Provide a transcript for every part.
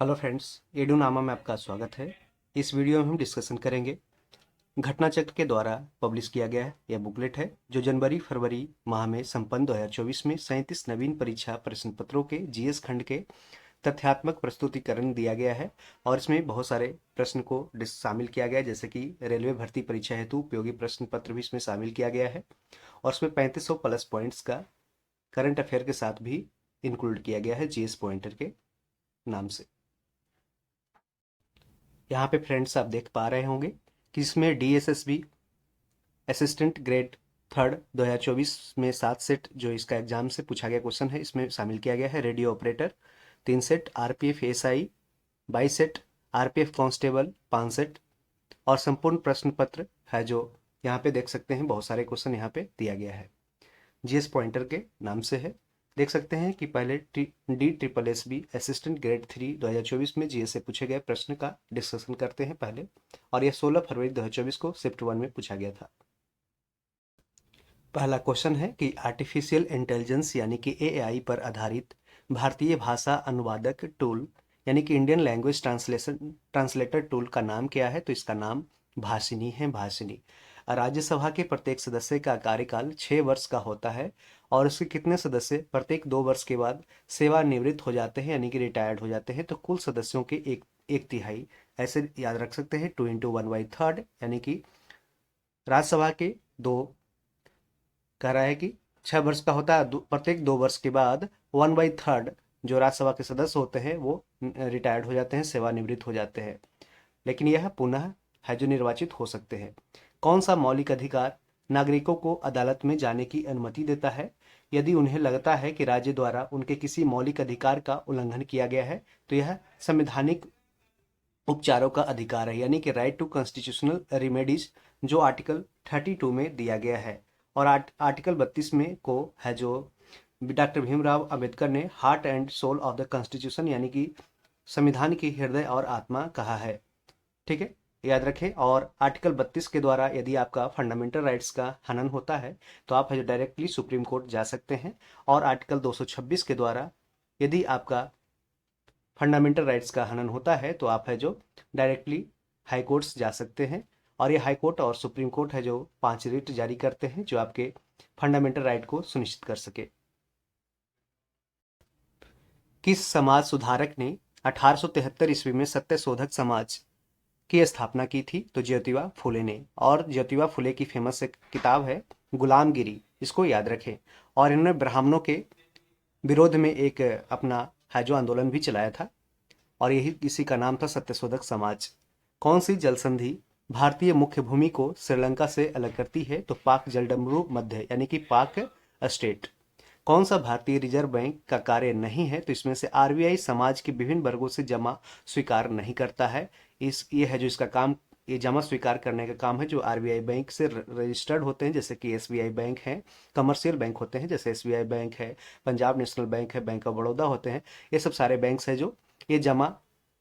Hello friends, edu नामा में आपका स्वागत है। इस वीडियो में हम डिस्कशन करेंगे घटना चक्र के द्वारा पब्लिश किया गया है। यह बुकलेट है जो जनवरी फरवरी माह में संपन्न 2024 में 37 नवीन परीक्षा प्रश्न पत्रों के जीएस खंड के तथ्यात्मक प्रस्तुतिकरण दिया गया है। और इसमें बहुत सारे प्रश्न को शामिल किया गया है, जैसे कि रेलवे भर्ती परीक्षा हेतु उपयोगी प्रश्न पत्र भी इसमें शामिल किया गया है। और इसमें 3500 प्लस पॉइंट्स का करंट अफेयर के साथ भी इंक्लूड किया गया है जीएस पॉइंटर के नाम से। यहाँ पे फ्रेंड्स आप देख पा रहे होंगे कि इसमें डीएसएसबी असिस्टेंट ग्रेड थर्ड 2024 में 7 सेट जो इसका एग्जाम से पूछा गया क्वेश्चन है इसमें शामिल किया गया है। Radio operator 3 set, RPF SI 22 set, RPF constable 5 set और संपूर्ण प्रश्न पत्र है जो यहाँ पे देख सकते हैं। बहुत सारे क्वेश्चन यहाँ पे दिया गया है, जीएस पॉइंटर के नाम से है। देख सकते हैं कि पहले DSSB असिस्टेंट ग्रेड 3 2024 में जीएस से पूछे गए प्रश्न का डिस्कशन करते हैं पहले। और यह 16 फरवरी 2024 को शिफ्ट 1 में पूछा गया था। पहला क्वेश्चन है कि आर्टिफिशियल इंटेलिजेंस यानी कि एआई पर आधारित भारतीय भाषा अनुवादक टूल यानी कि इंडियन लैंग्वेज ट्रांसलेटर टूल का नाम क्या है? तो इसका नाम भाषिनी है। भाषिनी। राज्यसभा के प्रत्येक सदस्य का कार्यकाल 6 वर्ष का होता है और उसके कितने सदस्य प्रत्येक 2 वर्ष के बाद सेवानिवृत्त हो जाते हैं यानी कि रिटायर्ड हो जाते हैं? तो कुल सदस्यों के एक तिहाई। ऐसे याद रख सकते हैं 2 × 1/3 यानी कि राज्यसभा के दो कह रहा है कि 6 वर्ष का होता है। प्रत्येक 2 वर्ष के बाद 1/3 जो राज्यसभा के सदस्य होते हैं वो रिटायर्ड हो जाते हैं, सेवानिवृत्त हो जाते हैं। लेकिन यह पुनः है जो निर्वाचित हो सकते हैं। कौन सा मौलिक अधिकार नागरिकों को अदालत में जाने की अनुमति देता है? यदि उन्हें लगता है कि राज्य द्वारा उनके किसी मौलिक अधिकार का उल्लंघन किया गया है तो यह संवैधानिक उपचारों का अधिकार है यानी कि राइट टू कॉन्स्टिट्यूशनल रेमेडीज जो आर्टिकल 32 में दिया गया है। और आर्टिकल 32 में को है जो डॉक्टर भीमराव अंबेडकर ने heart and soul of the constitution यानी कि संविधान की हृदय और आत्मा कहा है। ठीक है, याद रखें। और आर्टिकल 32 के द्वारा यदि आपका फंडामेंटल राइट्स का हनन होता है तो आप डायरेक्टली सुप्रीम कोर्ट जा सकते हैं। और आर्टिकल 226 के द्वारा यदि आपका फंडामेंटल राइट्स का हनन होता है तो आप है जो डायरेक्टली हाई कोर्ट्स जा सकते हैं। और ये हाई कोर्ट और सुप्रीम कोर्ट है जो 5 रिट जारी करते हैं जो आपके फंडामेंटल राइट को सुनिश्चित कर सके। किस समाज सुधारक ने 1873 ईस्वी में सत्यशोधक समाज की स्थापना की थी? तो ज्योतिबा फुले ने। और ज्योतिबा फुले की फेमस एक किताब है गुलामगिरी, इसको याद रखें। और इन्होंने ब्राह्मणों के विरोध में एक अपना है जो आंदोलन भी चलाया था और यही इसी का नाम था सत्यशोधक समाज। कौन सी जल संधि भारतीय मुख्य भूमि को श्रीलंका से अलग करती है? तो पाक जलडमरू मध्य यानी कि पाक स्टेट। कौन सा भारतीय रिजर्व बैंक का कार्य नहीं है? तो इसमें से आरबीआई समाज के विभिन्न वर्गों से जमा स्वीकार नहीं करता है। ये है जो इसका काम, ये जमा स्वीकार करने का काम है जो आरबीआई बैंक से रजिस्टर्ड होते हैं, जैसे कि एसबीआई बैंक है। कमर्शियल बैंक होते हैं जैसे एसबीआई बैंक है, पंजाब नेशनल बैंक है, बैंक ऑफ बड़ौदा होते हैं। ये सब सारे बैंक है जो ये जमा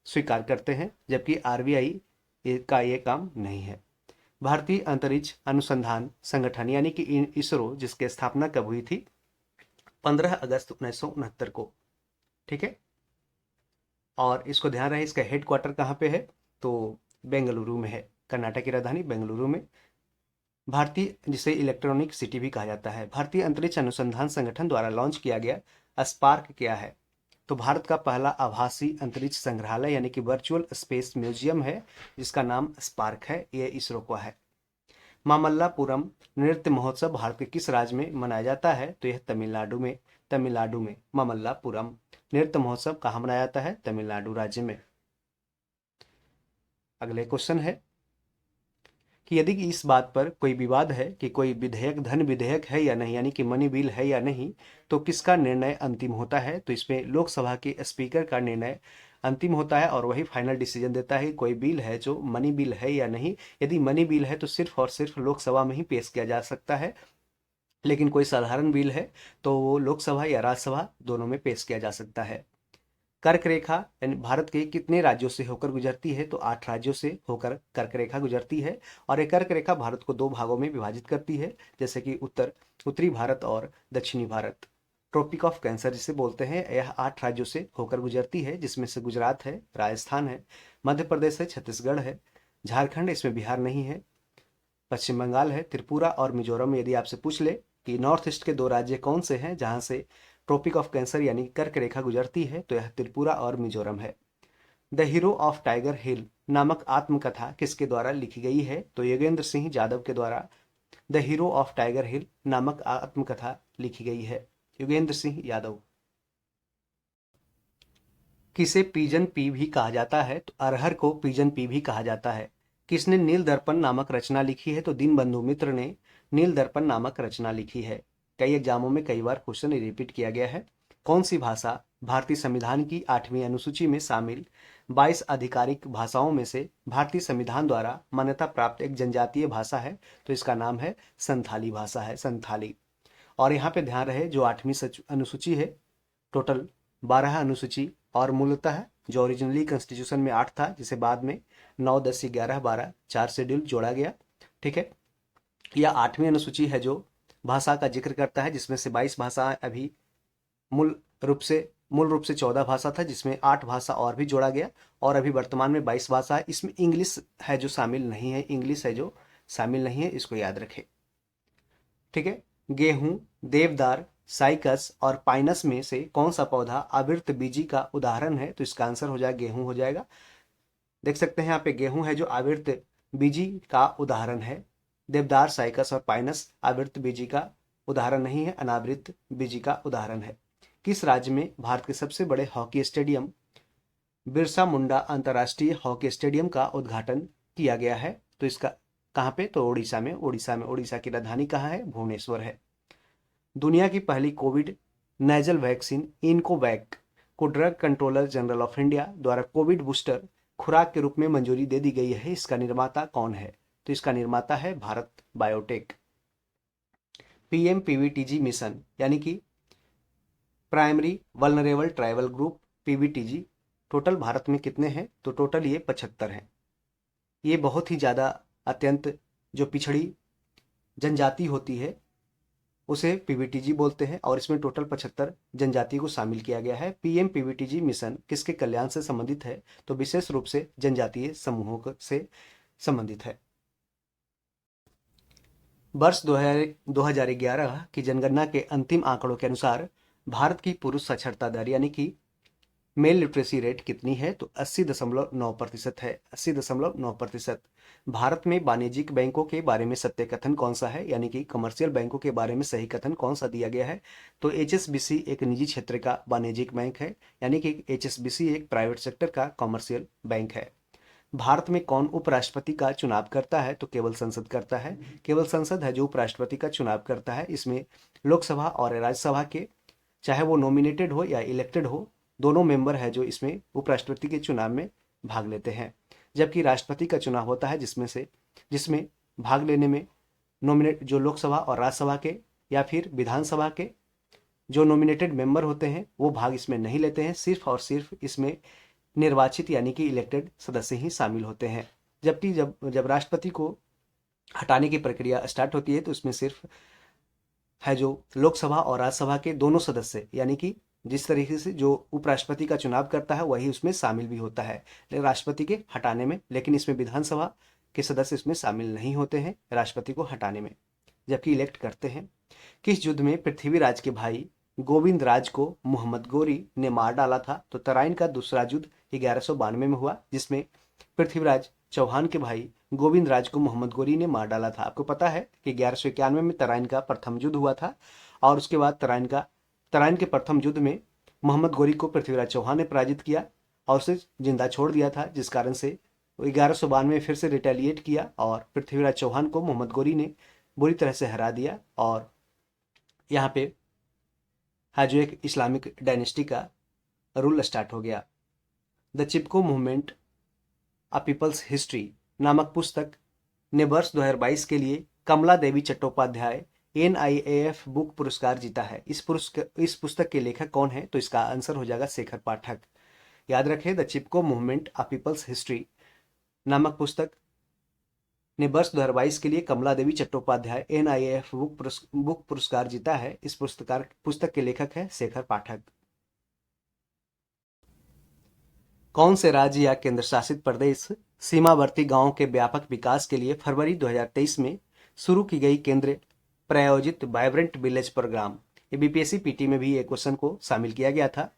स्वीकार करते हैं, जबकि आरबीआई का ये काम नहीं है। भारतीय अंतरिक्ष अनुसंधान संगठन यानी कि इसरो जिसकी स्थापना कब हुई थी? 15 अगस्त 1969 को। ठीक है, और इसको ध्यान रहे इसका हेडक्वार्टर कहाँ पे है? तो बेंगलुरु में है, कर्नाटक की राजधानी बेंगलुरु में। भारतीय, जिसे इलेक्ट्रॉनिक सिटी भी कहा जाता है, भारतीय अंतरिक्ष अनुसंधान संगठन द्वारा लॉन्च किया गया स्पार्क क्या है? तो भारत का पहला आभासी अंतरिक्ष संग्रहालय यानी कि वर्चुअल स्पेस म्यूजियम है जिसका नाम स्पार्क है, ये इसरो का है। मामल्लापुरम नृत्य महोत्सव भारत के किस राज्य में मनाया जाता है? तो यह तमिलनाडु में। तमिलनाडु में मामल्लापुरम नृत्य महोत्सव कहाँ मनाया जाता है? तमिलनाडु राज्य में। अगले क्वेश्चन है कि यदि इस बात पर कोई विवाद है कि कोई विधेयक धन विधेयक है या नहीं यानी कि मनी बिल है या नहीं, तो किसका निर्णय अंतिम होता है? तो इसमें लोकसभा के स्पीकर का निर्णय अंतिम होता है और वही फाइनल डिसीजन देता है कोई बिल है जो मनी बिल है या नहीं। यदि मनी बिल है तो सिर्फ और सिर्फ लोकसभा में ही पेश किया जा सकता है, लेकिन कोई साधारण बिल है तो वो लोकसभा या राज्यसभा दोनों में पेश किया जा सकता है। कर्क रेखा यानी भारत के कितने राज्यों से होकर गुजरती है? तो 8 राज्यों से होकर कर्क रेखा गुजरती है। और ये कर्क रेखा भारत को 2 भागों में विभाजित करती है, जैसे कि उत्तरी भारत और दक्षिणी भारत। ट्रॉपिक ऑफ कैंसर जिसे बोलते हैं, यह 8 राज्यों से होकर गुजरती है, जिसमें से गुजरात है, राजस्थान है, मध्य प्रदेश है, छत्तीसगढ़ है, झारखंड, इसमें बिहार नहीं है, पश्चिम बंगाल है, त्रिपुरा और मिजोरम। यदि आपसे पूछ ले कि नॉर्थ ईस्ट के 2 राज्य कौन से हैं जहां से ट्रॉपिक ऑफ कैंसर यानी कर्क रेखा गुजरती है, तो यह त्रिपुरा और मिजोरम है। द हीरो ऑफ टाइगर हिल नामक आत्मकथा किसके द्वारा लिखी गई है, तो योगेंद्र सिंह यादव के द्वारा द हीरो ऑफ टाइगर हिल नामक आत्मकथा लिखी गई है, योगेंद्र सिंह यादव। किसे पीजन पी भी कहा जाता है, तो अरहर को पीजन पी भी कहा जाता है। किसने नील दर्पण नामक रचना लिखी है, तो दीनबंधु मित्र ने नील दर्पण नामक रचना लिखी है। कई एग्जामों में कई बार क्वेश्चन रिपीट किया गया है। कौन सी भाषा भारतीय संविधान की 8वीं अनुसूची में शामिल 22 आधिकारिक भाषाओं में से भारतीय संविधान द्वारा मान्यता प्राप्त एक जनजातीय भाषा है, तो इसका नाम है संथाली भाषा है, संथाली। और यहाँ पे ध्यान रहे जो 8वीं अनुसूची है, टोटल 12 अनुसूची, और मूलतः जो ओरिजिनली कॉन्स्टिट्यूशन में 8 था, जिसे बाद में 9, 10, 11, 12 4 शेड्यूल जोड़ा गया। ठीक है, यह 8वीं अनुसूची है जो भाषा का जिक्र करता है, जिसमें से 22 भाषाएं अभी मूल रूप से 14 भाषा था, जिसमें 8 भाषा और भी जोड़ा गया, और अभी वर्तमान में 22 भाषा है। इसमें इंग्लिश है जो शामिल नहीं है, इंग्लिश है जो शामिल नहीं है, इसको याद रखें। ठीक है, गेहूं, देवदार, साइकस और पाइनस में से कौन सा पौधा आवृत बीजी का उदाहरण है, तो इसका आंसर हो जाएगा गेहूं हो जाएगा। देख सकते हैं यहाँ पे गेहूं है जो आवृत बीजी का उदाहरण है। देवदार, साइकस और पाइनस आवृत बीजी का उदाहरण नहीं है, अनावृत बीजी का उदाहरण है। किस राज्य में भारत के सबसे बड़े हॉकी स्टेडियम बिरसा मुंडा अंतर्राष्ट्रीय हॉकी स्टेडियम का उद्घाटन किया गया है, तो इसका कहाँ पे, तो उड़ीसा में। उड़ीसा की राजधानी कहाँ है, भुवनेश्वर है। दुनिया की पहली कोविड नेजल वैक्सीन इनकोवैक को drug controller general of India द्वारा कोविड बूस्टर खुराक के रूप में मंजूरी दे दी गई है। इसका निर्माता कौन है, तो इसका निर्माता है Bharat biotech. PM PVTG mission यानी कि primary vulnerable tribal group, PVTG, total Bharat में कितने हैं, तो टोटल ये 75 हैं। ये बहुत ही ज़्यादा अत्यंत जो पिछड़ी जनजाति होती है उसे पीवीटीजी बोलते हैं, और इसमें टोटल 75 जनजाति को शामिल किया गया है। पीएम पीवीटीजी मिशन किसके कल्याण से संबंधित है, तो विशेष रूप से जनजातीय समूहों से संबंधित है। वर्ष 2011 की जनगणना के अंतिम आंकड़ों के अनुसार भारत की पुरुष साक्षरता दर यानी कि मेल लिटरेसी रेट कितनी है, तो 80.9% है, 80.9%। भारत में वाणिज्यिक बैंकों के बारे में सत्य कथन कौन सा है, यानी कि कमर्शियल बैंकों के बारे में सही कथन कौन सा दिया गया है, तो एचएसबीसी एक निजी क्षेत्र का वाणिज्यिक बैंक है, यानी कि एचएसबीसी एक प्राइवेट सेक्टर का कमर्शियल बैंक है। भारत में कौन उपराष्ट्रपति का चुनाव करता है, तो केवल संसद करता है। केवल संसद है जो उपराष्ट्रपति का चुनाव करता है। इसमें लोकसभा और राज्यसभा के चाहे वो नॉमिनेटेड हो या इलेक्टेड हो, दोनों मेंबर है जो इसमें उपराष्ट्रपति के चुनाव में भाग लेते हैं। जबकि राष्ट्रपति का चुनाव होता है जिसमें भाग लेने में नॉमिनेट जो लोकसभा और राज्यसभा के या फिर विधानसभा के जो नॉमिनेटेड मेंबर होते हैं वो भाग इसमें नहीं लेते हैं। सिर्फ और सिर्फ इसमें निर्वाचित यानी कि इलेक्टेड सदस्य ही शामिल होते हैं। जबकि जब राष्ट्रपति को हटाने की प्रक्रिया स्टार्ट होती है तो इसमें सिर्फ है जो लोकसभा और राज्यसभा के दोनों सदस्य, यानी कि जिस तरीके से जो उपराष्ट्रपति का चुनाव करता है वही उसमें शामिल भी होता है राष्ट्रपति के हटाने में। लेकिन इसमें विधानसभा के सदस्य इसमें शामिल नहीं होते हैं राष्ट्रपति को हटाने में, जबकि इलेक्ट करते हैं। किस युद्ध में पृथ्वीराज के भाई गोविंद राज को मोहम्मद गोरी ने मार डाला था, तो तराइन का दूसरा युद्ध 1192 में हुआ, जिसमें पृथ्वीराज चौहान के भाई गोविंद राज को मोहम्मद गोरी ने मार डाला था। आपको पता है कि 1191 में तराइन का प्रथम युद्ध हुआ था, और उसके बाद तराइन के प्रथम युद्ध में मोहम्मद गोरी को पृथ्वीराज चौहान ने पराजित किया और उसे जिंदा छोड़ दिया था, जिस कारण से 1192 में फिर से रिटेलिएट किया और पृथ्वीराज चौहान को मोहम्मद गोरी ने बुरी तरह से हरा दिया। और यहाँ पे है जो एक इस्लामिक डायनेस्टी का रूल स्टार्ट हो गया। The Chipko movement a people's history नामक पुस्तक ने वर्ष 2022 के लिए कमला देवी चट्टोपाध्याय NIAF बुक पुरस्कार जीता है। इस पुस्तक के लेखक कौन है, तो इसका आंसर हो जाएगा शेखर पाठक। याद रखें, the Chipko movement a people's history नामक पुस्तक ने वर्ष 2022 के लिए कमला देवी चट्टोपाध्याय NIAF बुक पुरस्कार जीता है? इस पुस्तक के लेखक है शेखर पाठक। कौन से राज्य या केंद्र शासित प्रदेश सीमावर्ती गांवों के व्यापक विकास के लिए फरवरी 2023 में शुरू की गई केंद्र प्रायोजित वाइब्रेंट विलेज प्रोग्राम, ये BPSC PT में भी एक क्वेश्चन को शामिल किया गया था,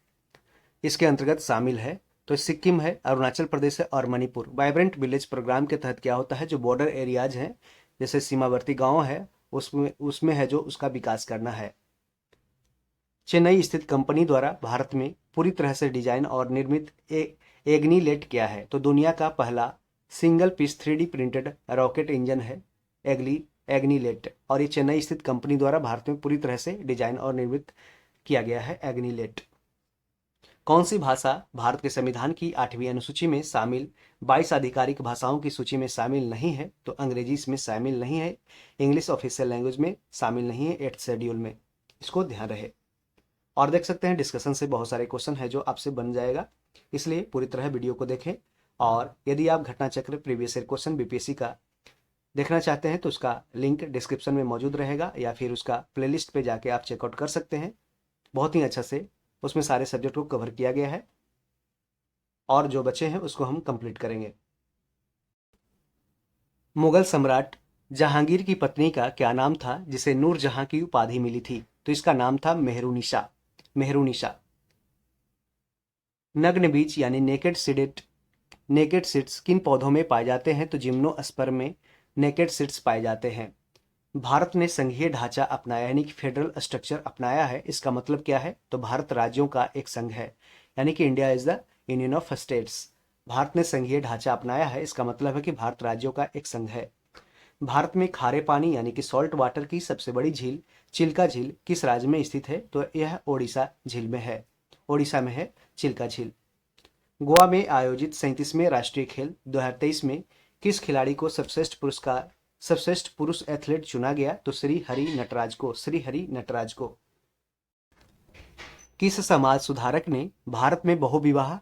इसके अंतर्गत शामिल है? तो सिक्किम है, अरुणाचल प्रदेश है और मणिपुर। वाइब्रेंट विलेज प्रोग्राम के तहत क्या होता है, जो बॉर्डर एरियाज हैं जैसे सीमावर्ती गांव है उसमें है जो उसका विकास करना है। चेन्नई स्थित कंपनी द्वारा भारत में पूरी तरह से डिजाइन और निर्मित एग्नीलेट क्या है? तो दुनिया का पहला single piece 3D printed rocket engine है एग्नीलेट, और ये चेन्नई स्थित कंपनी द्वारा भारत में पूरी तरह से डिजाइन और निर्मित किया गया है एग्नीलेट। कौन सी भाषा भारत के संविधान की 8वीं अनुसूची में शामिल 22 आधिकारिक भाषाओं की सूची में शामिल नहीं है? तो अंग्रेजी इसमें शामिल नहीं है, इंग्लिश ऑफिशियल लैंग्वेज में शामिल नहीं है 8th शेड्यूल में, इसको ध्यान रहे। और देख सकते हैं डिस्कशन से बहुत सारे क्वेश्चन है जो आपसे बन जाएगा, इसलिए पूरी तरह वीडियो को देखें। और यदि आप घटना चक्र प्रीवियस ईयर क्वेश्चन BPSC का देखना चाहते हैं तो उसका लिंक डिस्क्रिप्शन में मौजूद रहेगा, या फिर उसका प्लेलिस्ट पे जाके आप चेकआउट कर सकते हैं। बहुत ही अच्छा से उसमें सारे सब्जेक्ट को कवर किया गया है, और जो बचे हैं उसको हम कंप्लीट करेंगे। मुगल सम्राट जहांगीर की पत्नी का क्या नाम था जिसे नूरजहां की उपाधि मिली थी? तो इसका नाम था मेहरुनिशा। मेहरुनिशा। नग्न बीज यानी नेकेड सीड्स किन पौधों में पाए जाते हैं? तो जिम्नोस्पर्म में नेकेड सीड्स पाए जाते हैं। भारत ने संघीय ढांचा अपनाया यानी कि फेडरल स्ट्रक्चर अपनाया है, इसका मतलब क्या है? तो भारत राज्यों का एक संघ है, यानी कि India is the union of states. Bharat ने संघीय ढांचा अपनाया है, इसका मतलब है कि भारत राज्यों का एक संघ है। भारत में खारे पानी यानी कि सॉल्ट वाटर की सबसे बड़ी झील चिल्का झील किस राज्य में स्थित है? तो यह ओडिशा झील में है, ओडिशा में है चिल्का झील। गोवा में आयोजित 37वें राष्ट्रीय खेल 2023 में किस खिलाड़ी को सर्वश्रेष्ठ पुरुष एथलीट चुना गया? तो श्री हरि नटराज को। किस समाज सुधारक ने भारत में बहुविवाह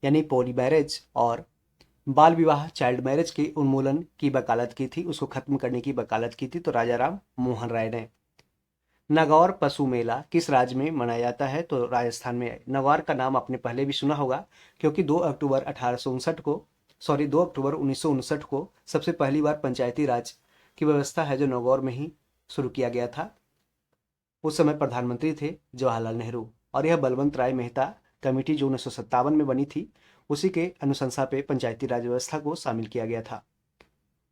यानी पॉली मैरिज और बाल विवाह चाइल्ड मैरिज के उन्मूलन की वकालत की थी, उसको खत्म करने की वकालत की थी? तो राजा राम मोहन राय ने। नागौर पशु मेला किस राज्य में मनाया जाता है? तो राजस्थान में। नागौर का नाम आपने पहले भी सुना होगा, क्योंकि 2 अक्टूबर 1959 को सबसे पहली बार पंचायती राज की व्यवस्था है जो नागौर में ही शुरू किया गया था। उस समय प्रधानमंत्री थे जवाहरलाल नेहरू, और यह बलवंत राय मेहता कमेटी जो 1957 में बनी थी उसी के अनुशंसा पे पंचायती राज व्यवस्था को शामिल किया गया था।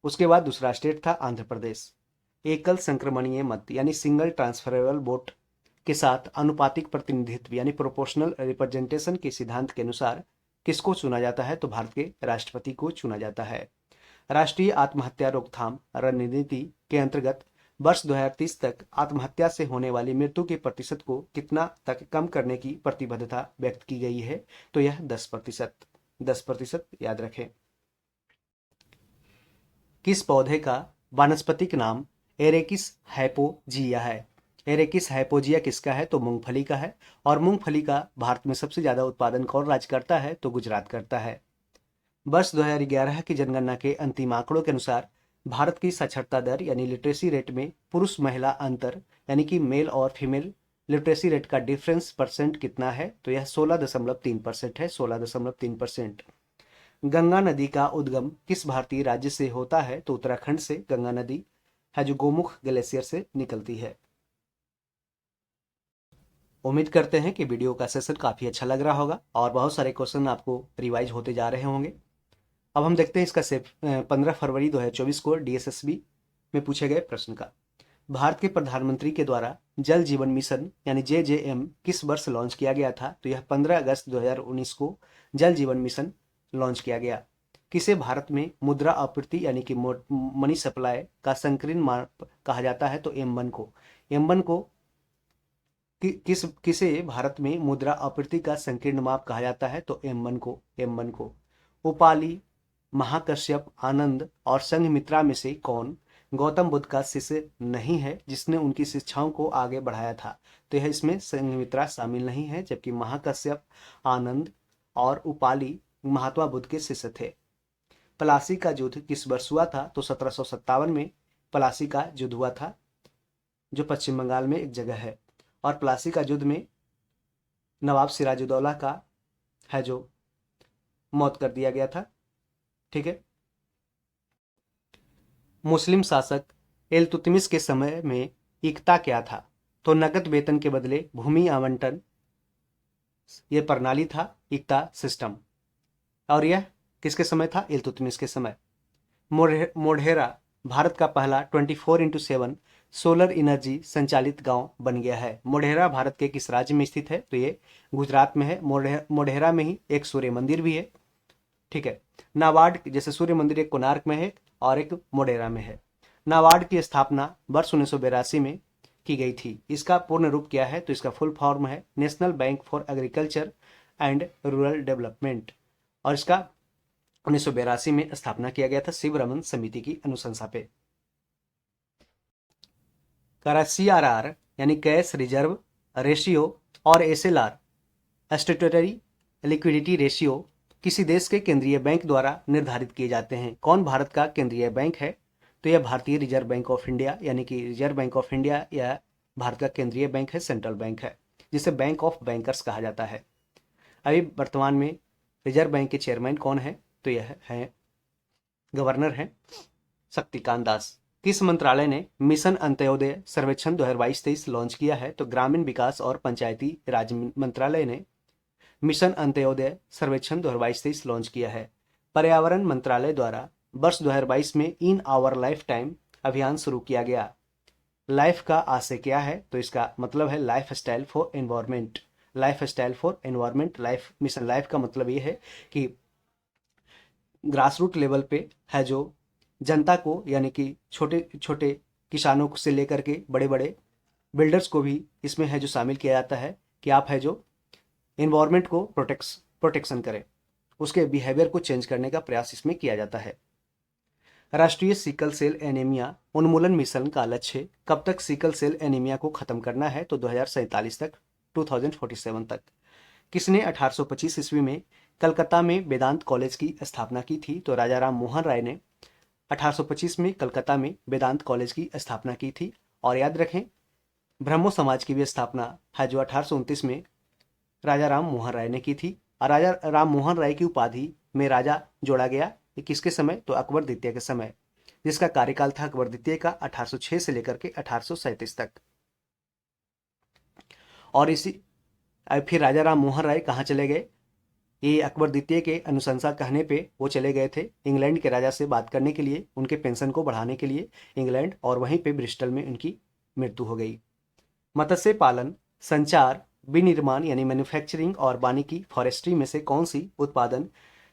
उसके बाद दूसरा स्टेट था आंध्र प्रदेश। एकल संक्रमणीय मत यानी सिंगल ट्रांसफरेबल वोट के साथ अनुपातिक प्रतिनिधित्व यानी प्रोपोर्शनल रिप्रेजेंटेशन के सिद्धांत के अनुसार किसको चुना जाता है? तो भारत के राष्ट्रपति को चुना जाता है। राष्ट्रीय आत्महत्या रोकथाम रणनीति के अंतर्गत वर्ष 2030 तक आत्महत्या से होने वाली मृत्यु के प्रतिशत को कितना तक कम करने की प्रतिबद्धता व्यक्त की गई है? तो यह 10%। 10% याद रखें। किस पौधे का वानस्पतिक नाम एरेकिस हाइपोजिया है? एरेकिस हाइपोजिया किसका है? तो मूंगफली का है। और मूंगफली का भारत में सबसे ज्यादा उत्पादन कौन राज्य करता है? तो गुजरात करता है। वर्ष 2011 की जनगणना के अंतिम आंकड़ों के अनुसार भारत की साक्षरता दर यानी लिटरेसी रेट में पुरुष महिला अंतर यानी कि मेल और फीमेल लिटरेसी रेट का डिफरेंस परसेंट कितना है? तो यह 16.3% है, 16.3%। गंगा नदी का उद्गम किस भारतीय राज्य से होता है? तो उत्तराखंड से गंगा नदी है जो गोमुख ग्लेशियर से निकलती है। उम्मीद करते हैं कि वीडियो का सेशन काफी अच्छा लग रहा होगा और बहुत सारे क्वेश्चन आपको रिवाइज होते जा रहे होंगे। अब हम देखते हैं इसका 15 फरवरी 2024 को DSSB में पूछे गए प्रश्न का। भारत के प्रधानमंत्री के द्वारा जल जीवन मिशन यानी JJM किस वर्ष लॉन्च किया गया था? तो यह 15 अगस्त 2019 को जल जीवन मिशन लॉन्च किया गया। किसे भारत में मुद्रा आपूर्ति यानी कि मनी सप्लाई का संकीर्ण माप कहा जाता है? तो M1 को। M1 को किसे भारत में मुद्रा आपूर्ति का संकीर्ण माप कहा जाता है? तो M1 को। उपाली, महाकश्यप, आनंद और संघमित्रा में से कौन गौतम बुद्ध का शिष्य नहीं है जिसने उनकी शिक्षाओं को आगे बढ़ाया था? तो यह इसमें संघमित्रा शामिल नहीं है, जबकि महाकश्यप, आनंद और उपाली महात्मा बुद्ध के शिष्य थे। प्लासी का युद्ध किस वर्ष हुआ था? तो 1757 में प्लासी का युद्ध हुआ था, जो पश्चिम बंगाल में एक जगह है। और प्लासी का युद्ध में नवाब सिराजुद्दौला का है जो मौत कर दिया गया था। ठीक है। मुस्लिम शासक इल्तुतमिश के समय में इक्ता क्या था? तो नकद वेतन के बदले भूमि आवंटन, ये प्रणाली था इक्ता सिस्टम। और यह किसके समय था? इल्तुतमिश के समय। मोढेरा भारत का पहला 24x7 सोलर एनर्जी संचालित गांव बन गया है। मोढेरा भारत के किस राज्य में स्थित है? तो ये गुजरात में है। मोढेरा में ही एक सूर्य मंदिर भी है। ठीक है। नाबार्ड, जैसे सूर्य मंदिर एक कोणार्क में है और एक मोढेरा में है। नाबार्ड की स्थापना वर्ष 1982 में की गई थी। इसका पूर्ण रूप क्या है? तो इसका फुल फॉर्म है national bank for agriculture and rural development. और इसका 1982 में स्थापना किया गया था शिवरमन समिति की अनुशंसा पे। CRR यानी कैश रिजर्व रेशियो और SLR स्टैट्यूटरी लिक्विडिटी रेशियो किसी देश के केंद्रीय बैंक द्वारा निर्धारित किए जाते हैं। कौन भारत का केंद्रीय बैंक है? तो यह भारतीय रिजर्व बैंक ऑफ इंडिया, यानी कि रिजर्व बैंक ऑफ इंडिया या भारत का केंद्रीय बैंक है, सेंट्रल बैंक है, जिसे बैंक ऑफ बैंकर्स कहा जाता है। अभी वर्तमान में रिजर्व बैंक के चेयरमैन कौन है? तो यह है गवर्नर हैं शक्तिकांत दास। किस मंत्रालय ने मिशन अंत्योदय सर्वेक्षण 2022-23 लॉन्च किया है? तो ग्रामीण विकास और पंचायती राज मंत्रालय ने मिशन अंत्योदय सर्वेक्षण 2022-23 लॉन्च किया है। पर्यावरण मंत्रालय द्वारा वर्ष 2022 में इन आवर लाइफ टाइम अभियान शुरू किया गया। लाइफ का आशय क्या है? तो इसका मतलब है life style for environment. Life style for environment, life mission life का मतलब ये है कि ग्रास रूट लेवल पे है जो जनता को, यानी कि छोटे छोटे किसानों से लेकर के बड़े बड़े बिल्डर्स को भी इसमें है जो शामिल किया जाता है कि आप है जो इन्वायरमेंट को प्रोटेक्शन करें, उसके बिहेवियर को चेंज करने का प्रयास इसमें किया जाता है। राष्ट्रीय सिकल सेल एनीमिया उन्मूलन मिशन का लक्ष्य कब तक सिकल सेल एनीमिया को खत्म करना है? तो 2047 तक, 2047 तक। किसने 1825 ईस्वी में कलकत्ता में वेदांत कॉलेज की स्थापना की थी? तो राजा राम मोहन राय ने 1825 में कलकत्ता में वेदांत कॉलेज की स्थापना की थी। और याद रखें, ब्रह्मो समाज की भी स्थापना है जो 1829 में राजा राम मोहन राय ने की थी। और राजा राम मोहन राय की उपाधि में राजा जोड़ा गया, ये किसके समय? तो अकबर द्वितीय के समय, जिसका कार्यकाल था अकबर द्वितीय का 1806 से लेकर के 1837 तक। और इसी फिर राजा राम मोहन राय कहाँ चले गए? ये अकबर द्वितीय के अनुशंसा कहने पे वो चले गए थे इंग्लैंड के राजा से बात करने के लिए, उनके पेंशन को बढ़ाने के लिए इंग्लैंड, और वहीं पे ब्रिस्टल में उनकी मृत्यु हो गई। मत्स्य पालन, संचार, विनिर्माण यानी मैन्युफैक्चरिंग और वानिकी फॉरेस्ट्री में से कौन सी उत्पादन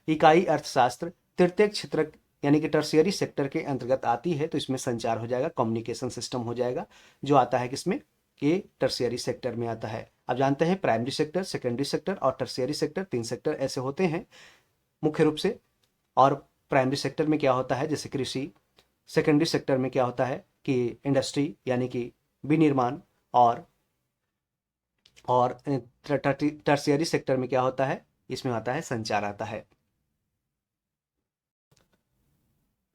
इकाई अर्थशास्त्र तृतीय क्षेत्र यानी कि टर्शियरी सेक्टर के अंतर्गत आती है? तो इसमें संचार हो जाएगा, कम्युनिकेशन सिस्टम हो जाएगा, जो आता है किसमें? ये टर्शियरी सेक्टर में आता है। अब जानते हैं प्राइमरी सेक्टर, सेकेंडरी सेक्टर और टर्शियरी सेक्टर, 3 सेक्टर ऐसे होते हैं मुख्य रूप से। और प्राइमरी सेक्टर में क्या होता है? जैसे कृषि। सेकेंडरी सेक्टर में क्या होता है कि इंडस्ट्री यानी कि विनिर्माण। और टर्शियरी सेक्टर में क्या होता है? इसमें आता है संचार आता है।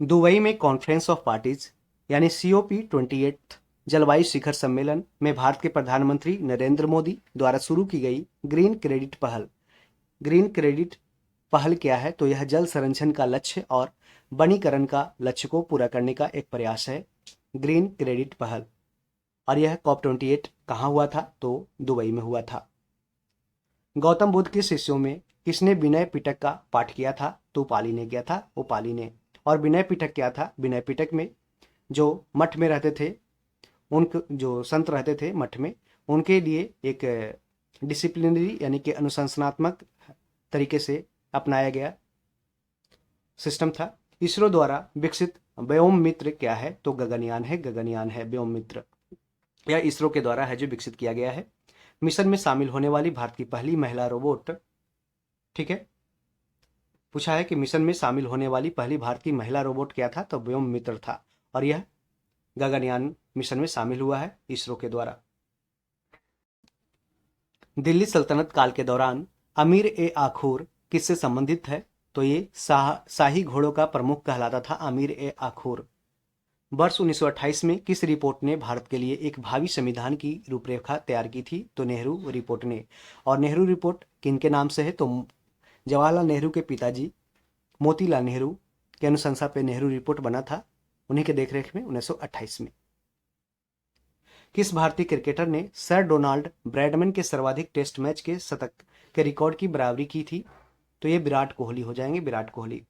दुबई में कॉन्फ्रेंस ऑफ पार्टीज यानी COP28 जलवायु शिखर सम्मेलन में भारत के प्रधानमंत्री नरेंद्र मोदी द्वारा शुरू की गई ग्रीन क्रेडिट पहल। ग्रीन क्रेडिट पहल क्या है? तो यह जल संरक्षण का लक्ष्य और वनीकरण का लक्ष्य को पूरा करने का एक प्रयास है, ग्रीन क्रेडिट पहल। और यह COP28 कहाँ हुआ था? तो दुबई में हुआ था। गौतम बुद्ध के शिष्यों में किसने विनय पिटक का पाठ किया था? तो पाली ने किया था, वो पाली ने। और विनय पिटक क्या था? विनय पिटक में जो मठ में रहते थे, उनके जो संत रहते थे मठ में, उनके लिए एक डिसिप्लिनरी यानी कि अनुशासनात्मक तरीके से अपनाया गया सिस्टम था। इसरो द्वारा विकसित व्योम मित्र क्या है? तो गगनयान है, गगनयान है व्योम मित्र। यह इसरो के द्वारा है जो विकसित किया गया है। मिशन में शामिल होने वाली भारत की पहली महिला रोबोट, ठीक है, पूछा है कि मिशन में शामिल होने वाली पहली भारत की महिला रोबोट क्या था? तो व्योम मित्र था। और यह गगनयान मिशन में शामिल हुआ है इसरो के द्वारा। दिल्ली सल्तनत काल के दौरान अमीर ए आखूर किससे संबंधित है? तो ये शाही घोड़ों का प्रमुख कहलाता था अमीर ए आखुर। वर्ष 1928 में किस रिपोर्ट ने भारत के लिए एक भावी संविधान की रूपरेखा तैयार की थी? तो नेहरू रिपोर्ट ने। और नेहरू रिपोर्ट किनके नाम से है? तो जवाहरलाल नेहरू के पिताजी मोतीलाल नेहरू की अनुशंसा पे नेहरू रिपोर्ट बना था, उन्हीं के देखरेख में 1928 में। किस भारतीय क्रिकेटर ने सर डोनाल्ड ब्रैडमैन के सर्वाधिक टेस्ट मैच के शतक के रिकॉर्ड की बराबरी की थी? तो ये विराट कोहली हो जाएंगे, विराट कोहली।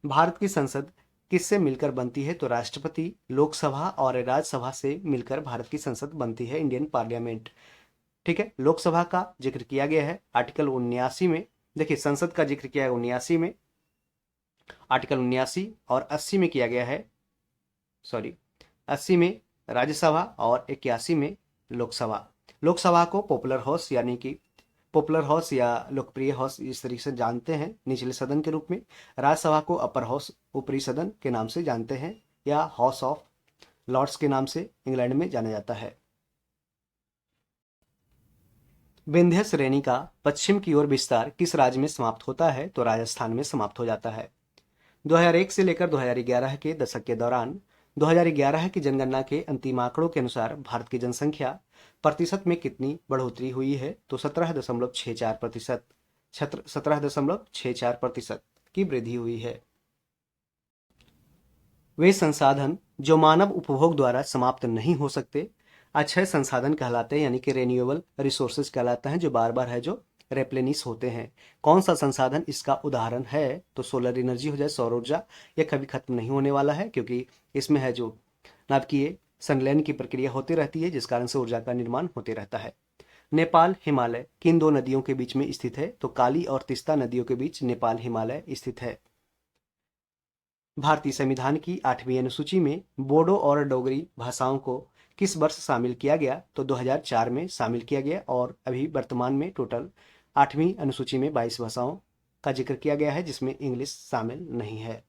भारत की संसद किससे मिलकर बनती है? तो राष्ट्रपति, लोकसभा और राज्यसभा से मिलकर भारत की संसद बनती है, इंडियन पार्लियामेंट। ठीक है, लोकसभा का जिक्र किया गया है आर्टिकल 79 में। देखिए, संसद का जिक्र किया है 79 में, आर्टिकल 79, और 80 में किया गया है, सॉरी 80 में राज्यसभा और 81 में लोकसभा। लोकसभा को पॉपुलर हाउस यानी कि पॉपुलर हाउस या लोकप्रिय हाउस इस तरीके से जानते हैं, निचले सदन के रूप में। राज्यसभा को अपर हाउस, ऊपरी सदन के नाम से जानते हैं, या हाउस ऑफ लॉर्ड्स के नाम से इंग्लैंड में जाना जाता है। विंध्य श्रेणी का पश्चिम की ओर विस्तार किस राज्य में समाप्त होता है? तो राजस्थान में समाप्त हो जाता है। 2001 से लेकर 2011 के दशक के दौरान 2011 की जनगणना के अंतिम आंकड़ों के अनुसार भारत की जनसंख्या प्रतिशत में कितनी बढ़ोतरी हुई है? तो 17.64%, 17.64% की वृद्धि हुई है। वे संसाधन जो मानव उपभोग द्वारा समाप्त नहीं हो सकते अक्षय संसाधन कहलाते हैं, यानी कि रेन्यूएबल रिसोर्सेज कहलाते हैं, जो बार बार है जो रेप्लेनिश होते हैं। कौन सा संसाधन इसका उदाहरण है? तो सोलर एनर्जी हो जाए, सौर ऊर्जा। यह कभी खत्म नहीं होने वाला है, क्योंकि इसमें है जो नाभिकीय संलयन की प्रक्रिया होती रहती है, जिस कारण से ऊर्जा का निर्माण होते रहता है। नेपाल हिमालय किन दो नदियों के बीच में स्थित है? तो काली और तीस्ता नदियों के बीच नेपाल हिमालय स्थित है। भारतीय संविधान की 8वीं अनुसूची में बोडो और डोगरी भाषाओं को किस वर्ष शामिल किया गया? तो 2004 में शामिल किया गया, और अभी वर्तमान में टोटल 8वीं अनुसूची में 22 भाषाओं का जिक्र किया गया है, जिसमें इंग्लिश शामिल नहीं है।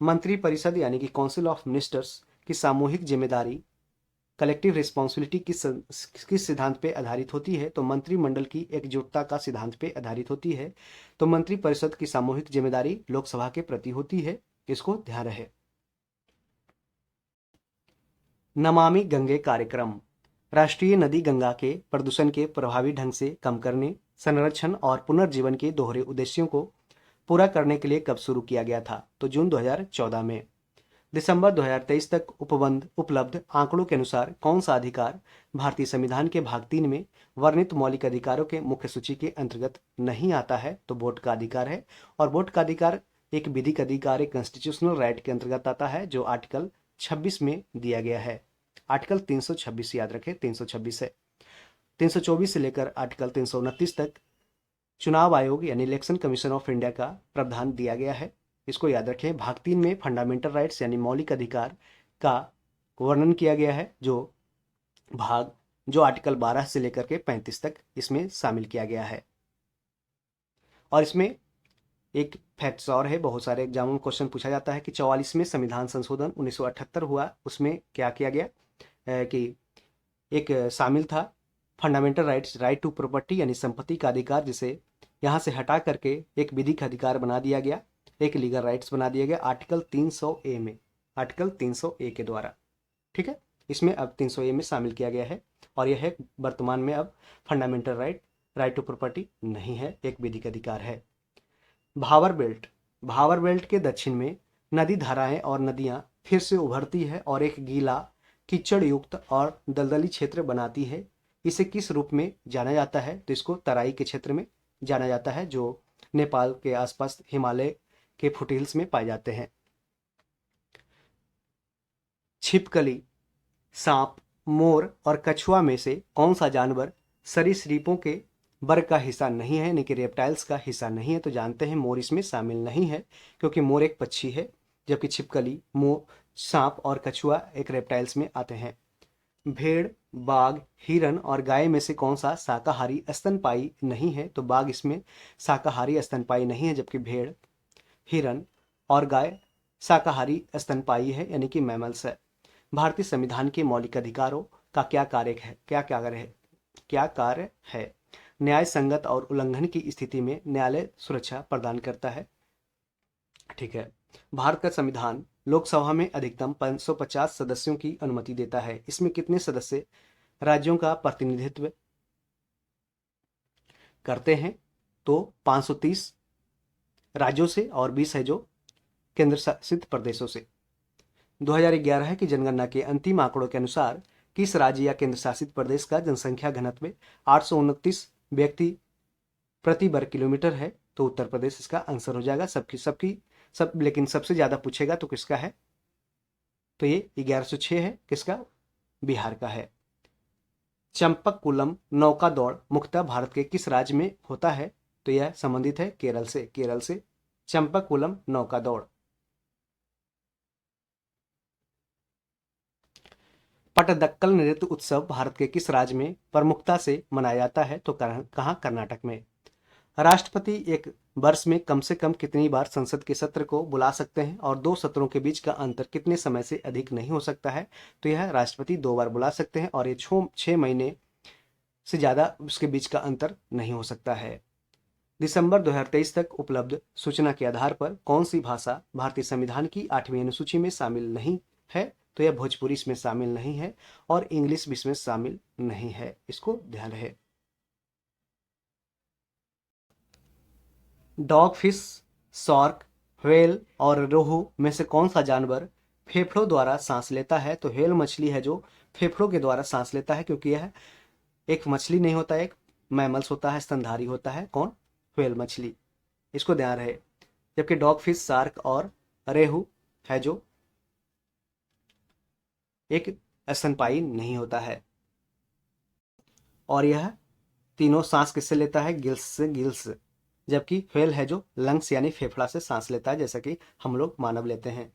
मंत्रिपरिषद यानी कि काउंसिल ऑफ मिनिस्टर्स की सामूहिक जिम्मेदारी, कलेक्टिव रिस्पॉन्सिबिलिटी किस सिद्धांत पे आधारित होती है? तो मंत्रिमंडल की एकजुटता का सिद्धांत पे आधारित होती है। तो मंत्रिपरिषद की सामूहिक जिम्मेदारी लोकसभा के प्रति होती है, इसको ध्यान रहे। नमामि गंगे कार्यक्रम राष्ट्रीय नदी गंगा के प्रदूषण के प्रभावी ढंग से कम करने, संरक्षण और पुनर्जीवन के दोहरे उद्देश्यों को पूरा करने के लिए कब शुरू किया गया था? तो जून 2014 में। दिसंबर 2023 तक उपलब्ध आंकड़ों के अनुसार कौन सा अधिकार भारतीय संविधान के भाग 3 में वर्णित मौलिक अधिकारों के मुख्य सूची के अंतर्गत नहीं आता है? तो वोट का अधिकार है। और वोट का अधिकार एक विधिक अधिकार, एक कॉन्स्टिट्यूशनल राइट के अंतर्गत आता है, जो आर्टिकल 26 में दिया गया है। आर्टिकल 326 याद रखें, 326 है। 324 से लेकर आर्टिकल 329 तक चुनाव आयोग यानी इलेक्शन कमीशन ऑफ इंडिया का प्रावधान दिया गया है, इसको याद रखें। भाग 3 में फंडामेंटल राइट्स यानी मौलिक अधिकार का वर्णन किया गया है, जो आर्टिकल 12 से लेकर के 35 तक इसमें शामिल किया गया है। और इसमें एक फैक्ट्स और है, बहुत सारे एग्जामों में क्वेश्चन पूछा जाता है कि 44वें संविधान संशोधन 1978 हुआ, उसमें क्या किया गया कि एक शामिल था fundamental rights, right to property यानी संपत्ति का अधिकार, जिसे यहाँ से हटा करके एक विधिक अधिकार बना दिया गया, एक लीगल राइट्स बना दिया गया आर्टिकल 300A में, आर्टिकल 300A के द्वारा। ठीक है, इसमें अब 300A में शामिल किया गया है, और यह है वर्तमान में अब फंडामेंटल राइट टू प्रॉपर्टी नहीं है, एक विधिक अधिकार है। भावर बेल्ट के दक्षिण में नदी धाराएं और नदियां फिर से उभरती है और एक गीला, कीचड़ युक्त और दलदली क्षेत्र बनाती है। इसे किस रूप में जाना जाता है? तो इसको तराई के क्षेत्र में जाना जाता है, जो नेपाल के आसपास हिमालय के फुटहिल्स में पाए जाते हैं। छिपकली, सांप, मोर और कछुआ में से कौन सा जानवर सरीसृपों के वर्ग का हिस्सा नहीं है, यानी कि रेप्टाइल्स का हिस्सा नहीं है? तो जानते हैं मोर इसमें शामिल नहीं है, क्योंकि मोर एक पक्षी है, जबकि छिपकली, मोर, सांप और कछुआ एक रेप्टाइल्स में आते हैं। भेड़, बाघ, हिरन और गाय में से कौन सा शाकाहारी स्तनपायी नहीं है? तो बाघ इसमें शाकाहारी स्तनपायी नहीं है, जबकि भेड़, हिरन और गाय शाकाहारी स्तनपायी है, यानी कि मैमल्स है। भारतीय संविधान के मौलिक अधिकारों का क्या कार्य है? न्याय संगत और उल्लंघन की स्थिति में न्यायालय सुरक्षा प्रदान करता है। ठीक है। भारत का संविधान लोकसभा में अधिकतम 550 सदस्यों की अनुमति देता है। इसमें कितने सदस्य राज्यों का प्रतिनिधित्व करते हैं? तो 530 राज्यों से और 20 है जो केंद्र शासित प्रदेशों से। 2011 की जनगणना के अंतिम आंकड़ों के अनुसार किस राज्य या केंद्र शासित प्रदेश का जनसंख्या घनत्व 829 व्यक्ति प्रति वर्ग किलोमीटर है? तो उत्तर प्रदेश इसका आंसर हो जाएगा। सब लेकिन सबसे ज्यादा पूछेगा तो किसका है? तो ये 1106 है। किसका? बिहार का है। चंपककुलम नौका दौड़ मुख्यतः भारत के किस राज्य में होता है? तो यह संबंधित है केरल से चंपककुलम नौका दौड़। पट्टदकल नृत्य उत्सव भारत के किस राज्य में प्रमुखता से मनाया जाता है? तो कहाँ? कर्नाटक में। राष्ट्रपति एक वर्ष में कम से कम कितनी बार संसद के सत्र को बुला सकते हैं और दो सत्रों के बीच का अंतर कितने समय से अधिक नहीं हो सकता है? तो यह राष्ट्रपति 2 बार बुला सकते हैं और ये 6 महीने से ज्यादा उसके बीच का अंतर नहीं हो सकता है। दिसंबर 2023 तक उपलब्ध सूचना के आधार पर कौन सी भाषा भारतीय संविधान की 8वीं अनुसूची में शामिल नहीं है? तो यह भोजपुरी इसमें शामिल नहीं है और इंग्लिश भी इसमें शामिल नहीं है। इसको ध्यान रहे। डॉग फिश, शार्क, व्हेल और रोहू में से कौन सा जानवर फेफड़ों द्वारा सांस लेता है? तो व्हेल मछली है जो फेफड़ों के द्वारा सांस लेता है, क्योंकि यह एक मछली नहीं होता, एक मैमल्स होता है, स्तनधारी होता है। कौन? व्हेल मछली। इसको ध्यान रहे। जबकि डॉग फिश, शार्क और रेहू है जो एक स्तनपायी नहीं होता है। और यह तीनों सांस किससे लेता है? गिल्स से। गिल्स। जबकि व्हेल है जो लंग्स यानी फेफड़ा से सांस लेता है, जैसा कि हम लोग मानव लेते हैं।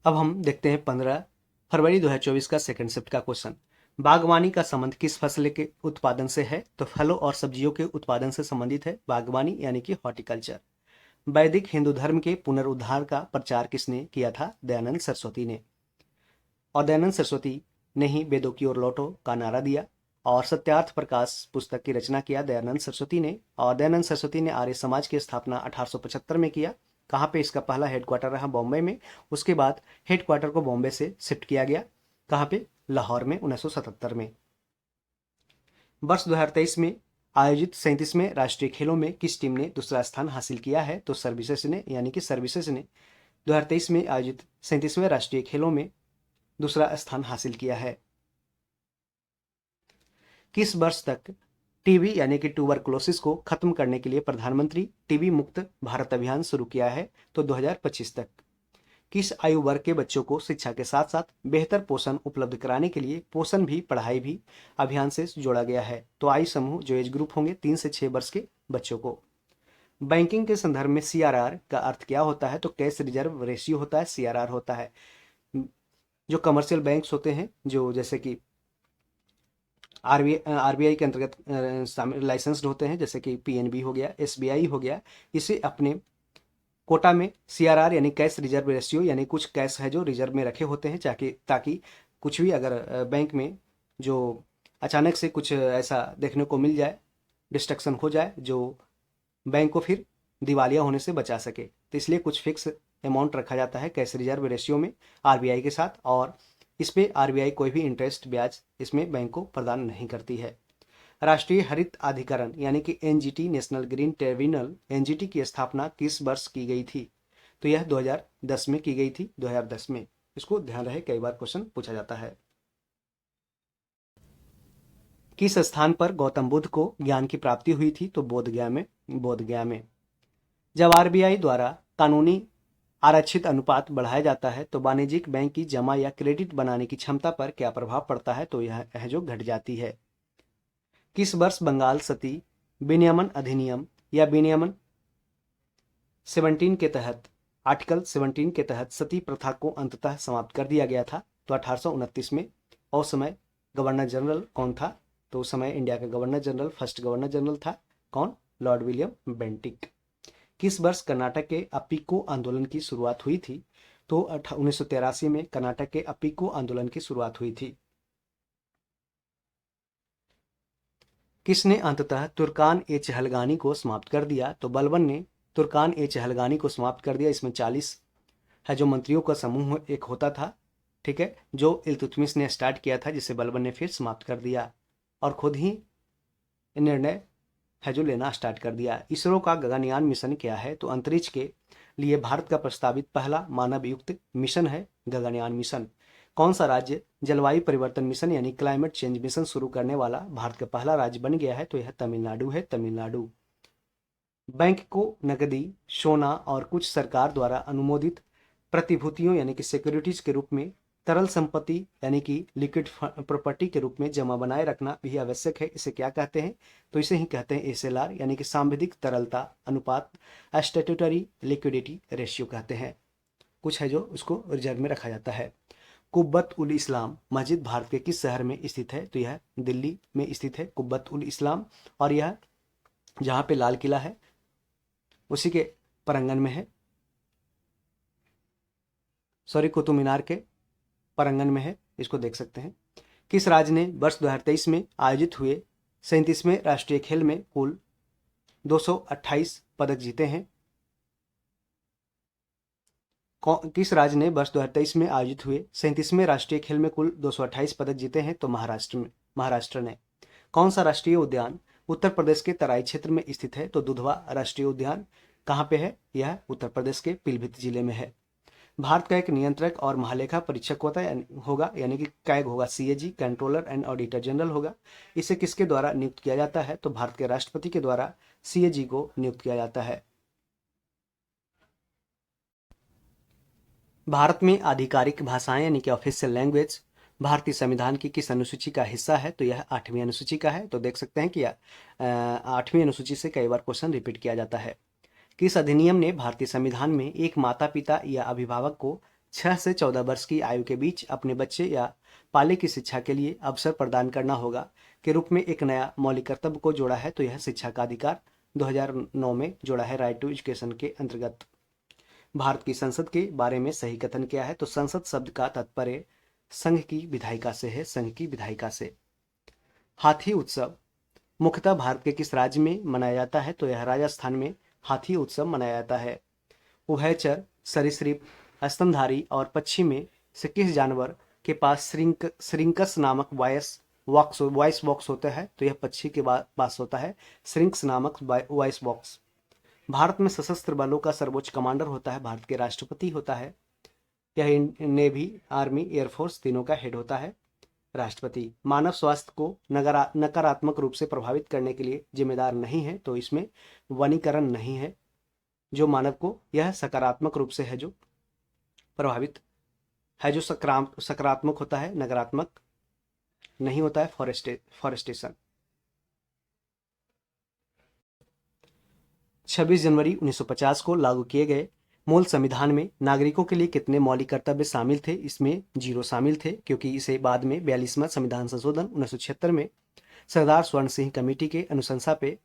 अब हम देखते हैं 15 फरवरी 2024 का सेकंड शिफ्ट का क्वेश्चन। बागवानी का संबंध किस फसल के उत्पादन से है? तो फलों और सब्जियों के उत्पादन से संबंधित है बागवानी यानी कि हॉर्टिकल्चर। वैदिक हिंदू धर्म के पुनरुद्धार का प्रचार किसने किया था? दयानंद सरस्वती ने। और दयानंद सरस्वती ने ही वेदों की ओर लौटो का नारा दिया और सत्यार्थ प्रकाश पुस्तक की रचना किया दयानंद सरस्वती ने। और दयानंद सरस्वती ने आर्य समाज की स्थापना 1875 में किया। कहाँ पे इसका पहला हेडक्वार्टर रहा? बॉम्बे में। उसके बाद हेडक्वार्टर को बॉम्बे से शिफ्ट किया गया। कहाँ पे? लाहौर में 1977 में। वर्ष 2023 में आयोजित 37वें राष्ट्रीय खेलों में किस टीम ने दूसरा स्थान हासिल किया है? तो सर्विसेज ने, यानी कि सर्विसेज ने 2023 में आयोजित 37वें राष्ट्रीय खेलों में दूसरा स्थान हासिल किया है। किस वर्ष तक टीबी यानी कि ट्यूबरकुलोसिस को खत्म करने के लिए प्रधानमंत्री टीबी मुक्त भारत अभियान शुरू किया है? तो 2025 तक। किस आयु वर्ग के बच्चों को शिक्षा के साथ साथ बेहतर पोषण उपलब्ध कराने के लिए पोषण भी पढ़ाई भी अभियान से जोड़ा गया है? तो आयु समूह जो एज ग्रुप होंगे 3 से 6 वर्ष के बच्चों को। बैंकिंग के संदर्भ में सीआरआर का अर्थ क्या होता है? तो कैश रिजर्व रेशियो होता है, सीआरआर होता है। जो कमर्शियल बैंक्स होते हैं, जो जैसे कि आरबीआई के अंतर्गत लाइसेंस्ड होते हैं, जैसे कि पीएनबी हो गया, एसबीआई हो गया, इसे अपने कोटा में सीआरआर यानी कैश रिजर्व रेशियो यानी कुछ कैश है जो रिजर्व में रखे होते हैं, ताकि कुछ भी अगर बैंक में जो अचानक से कुछ ऐसा देखने को मिल जाए, डिस्ट्रक्शन हो जाए, जो बैंक को फिर दिवालिया होने से बचा सके, तो इसलिए कुछ फिक्स अमाउंट रखा जाता है कैश रिजर्व रेशियो में आरबीआई के साथ। और इस पे आरबीआई कोई भी इंटरेस्ट ब्याज इसमें बैंक को प्रदान नहीं करती है। राष्ट्रीय हरित अधिकरण यानी कि NGT, national green tribunal, NGT की स्थापना किस वर्ष की गई थी? तो यह 2010 में की गई थी, 2010 में। इसको ध्यान रहे, कई बार क्वेश्चन पूछा जाता है। किस स्थान पर गौतम बुद्ध को ज्ञान की प्राप्ति हुई थी? तो बोधगया में। जब आरबीआई द्वारा कानूनी आरक्षित अनुपात बढ़ाया जाता है तो वाणिज्यिक बैंक की जमा या क्रेडिट बनाने की क्षमता पर क्या प्रभाव पड़ता है? तो यह है जो घट जाती है। किस वर्ष बंगाल सती विनियमन अधिनियम या विनियमन 17 के तहत, आर्टिकल 17 के तहत सती प्रथा को अंततः समाप्त कर दिया गया था? तो 1829 में। और समय गवर्नर जनरल कौन था? तो उस समय इंडिया का governor general, first governor general था कौन? Lord William Bentinck. किस वर्ष कर्नाटक के अप्पिको आंदोलन की शुरुआत हुई थी? तो 1983 में कर्नाटक के अप्पिको आंदोलन की शुरुआत हुई थी। किसने अंततः तुर्कान ए चहलगानी को समाप्त कर दिया? तो बलबन ने तुर्कान ए चहलगानी को समाप्त कर दिया। इसमें 40 है जो मंत्रियों का समूह एक होता था, ठीक है, जो इल्तुतमिश ने स्टार्ट किया था, जिसे बलबन ने फिर समाप्त कर दिया और खुद ही निर्णय है जो लेना स्टार्ट कर दिया। इसरो का गगनयान मिशन क्या है? तो अंतरिक्ष के लिए भारत का प्रस्तावित पहला मानव युक्त मिशन है गगनयान मिशन। कौन सा राज्य जलवायु परिवर्तन मिशन यानी क्लाइमेट चेंज मिशन शुरू करने वाला भारत का पहला राज्य बन गया है? तो यह तमिलनाडु है, तमिलनाडु। बैंक को नकदी, सोना और कुछ सरकार द्वारा अनुमोदित प्रतिभूतियों यानी कि सिक्योरिटीज के रूप में तरल संपत्ति यानी कि लिक्विड प्रॉपर्टी के रूप में जमा बनाए रखना भी आवश्यक है। इसे क्या कहते हैं? तो इसे ही कहते हैं एसएलआर यानी कि सांविधिक तरलता अनुपात, स्टैट्यूटरी लिक्विडिटी रेशियो कहते हैं। कुछ है जो उसको रिजर्व में रखा जाता है। कुब्बत उल इस्लाम मस्जिद भारत के किस शहर में स्थित है? तो यह दिल्ली में स्थित है कुब्बत उल इस्लाम, और यह जहाँ पे लाल किला है उसी के प्रांगण में है, सॉरी कुतुब मीनार के प्रांगण में है, इसको देख सकते हैं। किस राज्य ने वर्ष 2023 में आयोजित हुए 37वें राष्ट्रीय खेल में कुल 228 पदक जीते हैं? किस राज्य ने वर्ष 2023 में आयोजित हुए 37वें राष्ट्रीय खेल में कुल 228 पदक जीते हैं? तो महाराष्ट्र ने। कौन सा राष्ट्रीय उद्यान उत्तर प्रदेश के तराई क्षेत्र में स्थित है? तो दुधवा राष्ट्रीय उद्यान कहाँ पे है? यह उत्तर प्रदेश के पीलीभीत जिले में है। भारत का एक नियंत्रक और महालेखा परीक्षक होगा यानी कि कैग होगा, CAG controller and auditor general होगा। इसे किसके द्वारा नियुक्त किया जाता है? तो भारत के राष्ट्रपति के द्वारा सीएजी को नियुक्त किया जाता है। भारत में आधिकारिक भाषाएं यानी कि ऑफिशियल लैंग्वेज भारतीय संविधान की किस अनुसूची का हिस्सा है? तो यह 8वीं अनुसूची का है। तो देख सकते हैं कि 8वीं अनुसूची से कई बार क्वेश्चन रिपीट किया जाता है। किस अधिनियम ने भारतीय संविधान में एक माता पिता या अभिभावक को 6 से 14 वर्ष की आयु के बीच अपने बच्चे या पाले की शिक्षा के लिए अवसर प्रदान करना होगा के रूप में एक नया मौलिक कर्तव्य को जोड़ा है? तो यह शिक्षा का अधिकार 2009 में जोड़ा है, राइट टू एजुकेशन के अंतर्गत। भारत की संसद के बारे में सही कथन क्या है? तो संसद शब्द का तात्पर्य संघ की विधायिका से है, संघ की विधायिका से। हाथी उत्सव मुख्यतः भारत के किस राज्य में मनाया जाता है? तो यह राजस्थान में हाथी उत्सव मनाया जाता है। उभयचर, सरीसृप, स्तनधारी और पक्षी में से किस जानवर के पास श्रिंकस नामक वॉइस बॉक्स होता है? तो यह पक्षी के पास होता है श्रिंक्स नामक वॉइस बॉक्स। भारत में सशस्त्र बलों का सर्वोच्च कमांडर होता है भारत के राष्ट्रपति होता है। यह नेवी, आर्मी, एयरफोर्स तीनों का हेड होता है राष्ट्रपति। मानव स्वास्थ्य को नकारात्मक रूप से प्रभावित करने के लिए जिम्मेदार नहीं है, तो इसमें वनीकरण नहीं है जो मानव को, यह सकारात्मक रूप से है जो प्रभावित है, जो सकारात्मक होता है, नकारात्मक नहीं होता है, फॉरेस्टेशन। 26 जनवरी 1950 को लागू किए गए मूल संविधान में नागरिकों के लिए कितने मौलिक कर्तव्य शामिल थे? इसमें 0 शामिल थे, क्योंकि इसे बाद में 42वां संविधान संशोधन 1976 में सरदार स्वर्ण सिंह कमेटी के अनुशंसा पे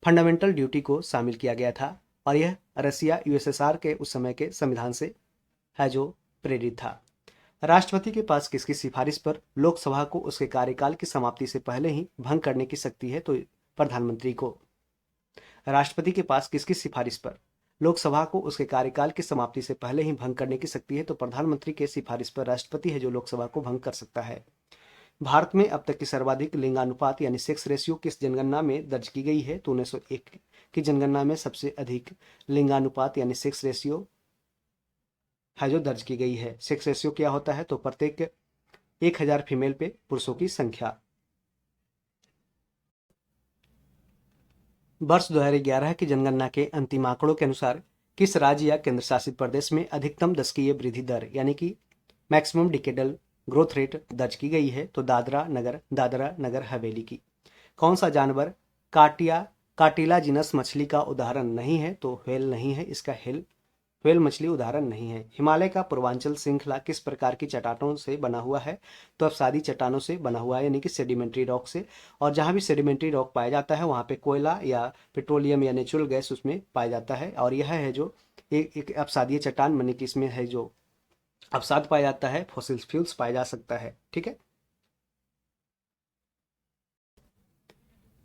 फंडामेंटल ड्यूटी को शामिल किया गया था, और यह रसिया यूएसएसआर के उस समय के संविधान से है जो प्रेरित था। राष्ट्रपति के पास किसकी सिफारिश पर लोकसभा को उसके कार्यकाल की समाप्ति से पहले ही भंग करने की शक्ति है? तो प्रधानमंत्री को। राष्ट्रपति के पास किसकी सिफारिश पर लोकसभा को उसके कार्यकाल की समाप्ति से पहले ही भंग करने की शक्ति है? तो प्रधानमंत्री के सिफारिश पर राष्ट्रपति है जो लोकसभा को भंग कर सकता है। भारत में अब तक की सर्वाधिक लिंगानुपात यानी सेक्स रेशियो किस जनगणना में दर्ज की गई है? तो 1901 की जनगणना में सबसे अधिक लिंगानुपात यानी सेक्स रेशियो है जो दर्ज की गई है। सेक्स रेशियो क्या होता है? तो प्रत्येक 1000 फीमेल पे पुरुषों की संख्या। वर्ष 2011 की जनगणना के अंतिम आंकड़ों के अनुसार किस राज्य या केंद्र शासित प्रदेश में अधिकतम दशकीय वृद्धि दर यानी कि मैक्सिमम डिकेडल ग्रोथ रेट दर्ज की गई है? तो दादरा नगर हवेली की। कौन सा जानवर काटिलाजिनस मछली का उदाहरण नहीं है? तो व्हेल नहीं है, इसका व्हेल मछली उदाहरण नहीं है। हिमालय का पूर्वांचल श्रृंखला किस प्रकार की चट्टानों से बना हुआ है? तो अवसादी चट्टानों से बना हुआ है यानी कि सेडिमेंट्री रॉक से, और जहाँ भी सेडिमेंट्री रॉक पाया जाता है वहाँ पे कोयला या पेट्रोलियम या नेचुरल गैस उसमें पाया जाता है, और यह है जो एक अवसादीय चट्टान यानी कि इसमें है जो अवसाद पाया जाता है, फॉसिल फ्यूल्स पाया जा सकता है। ठीक है।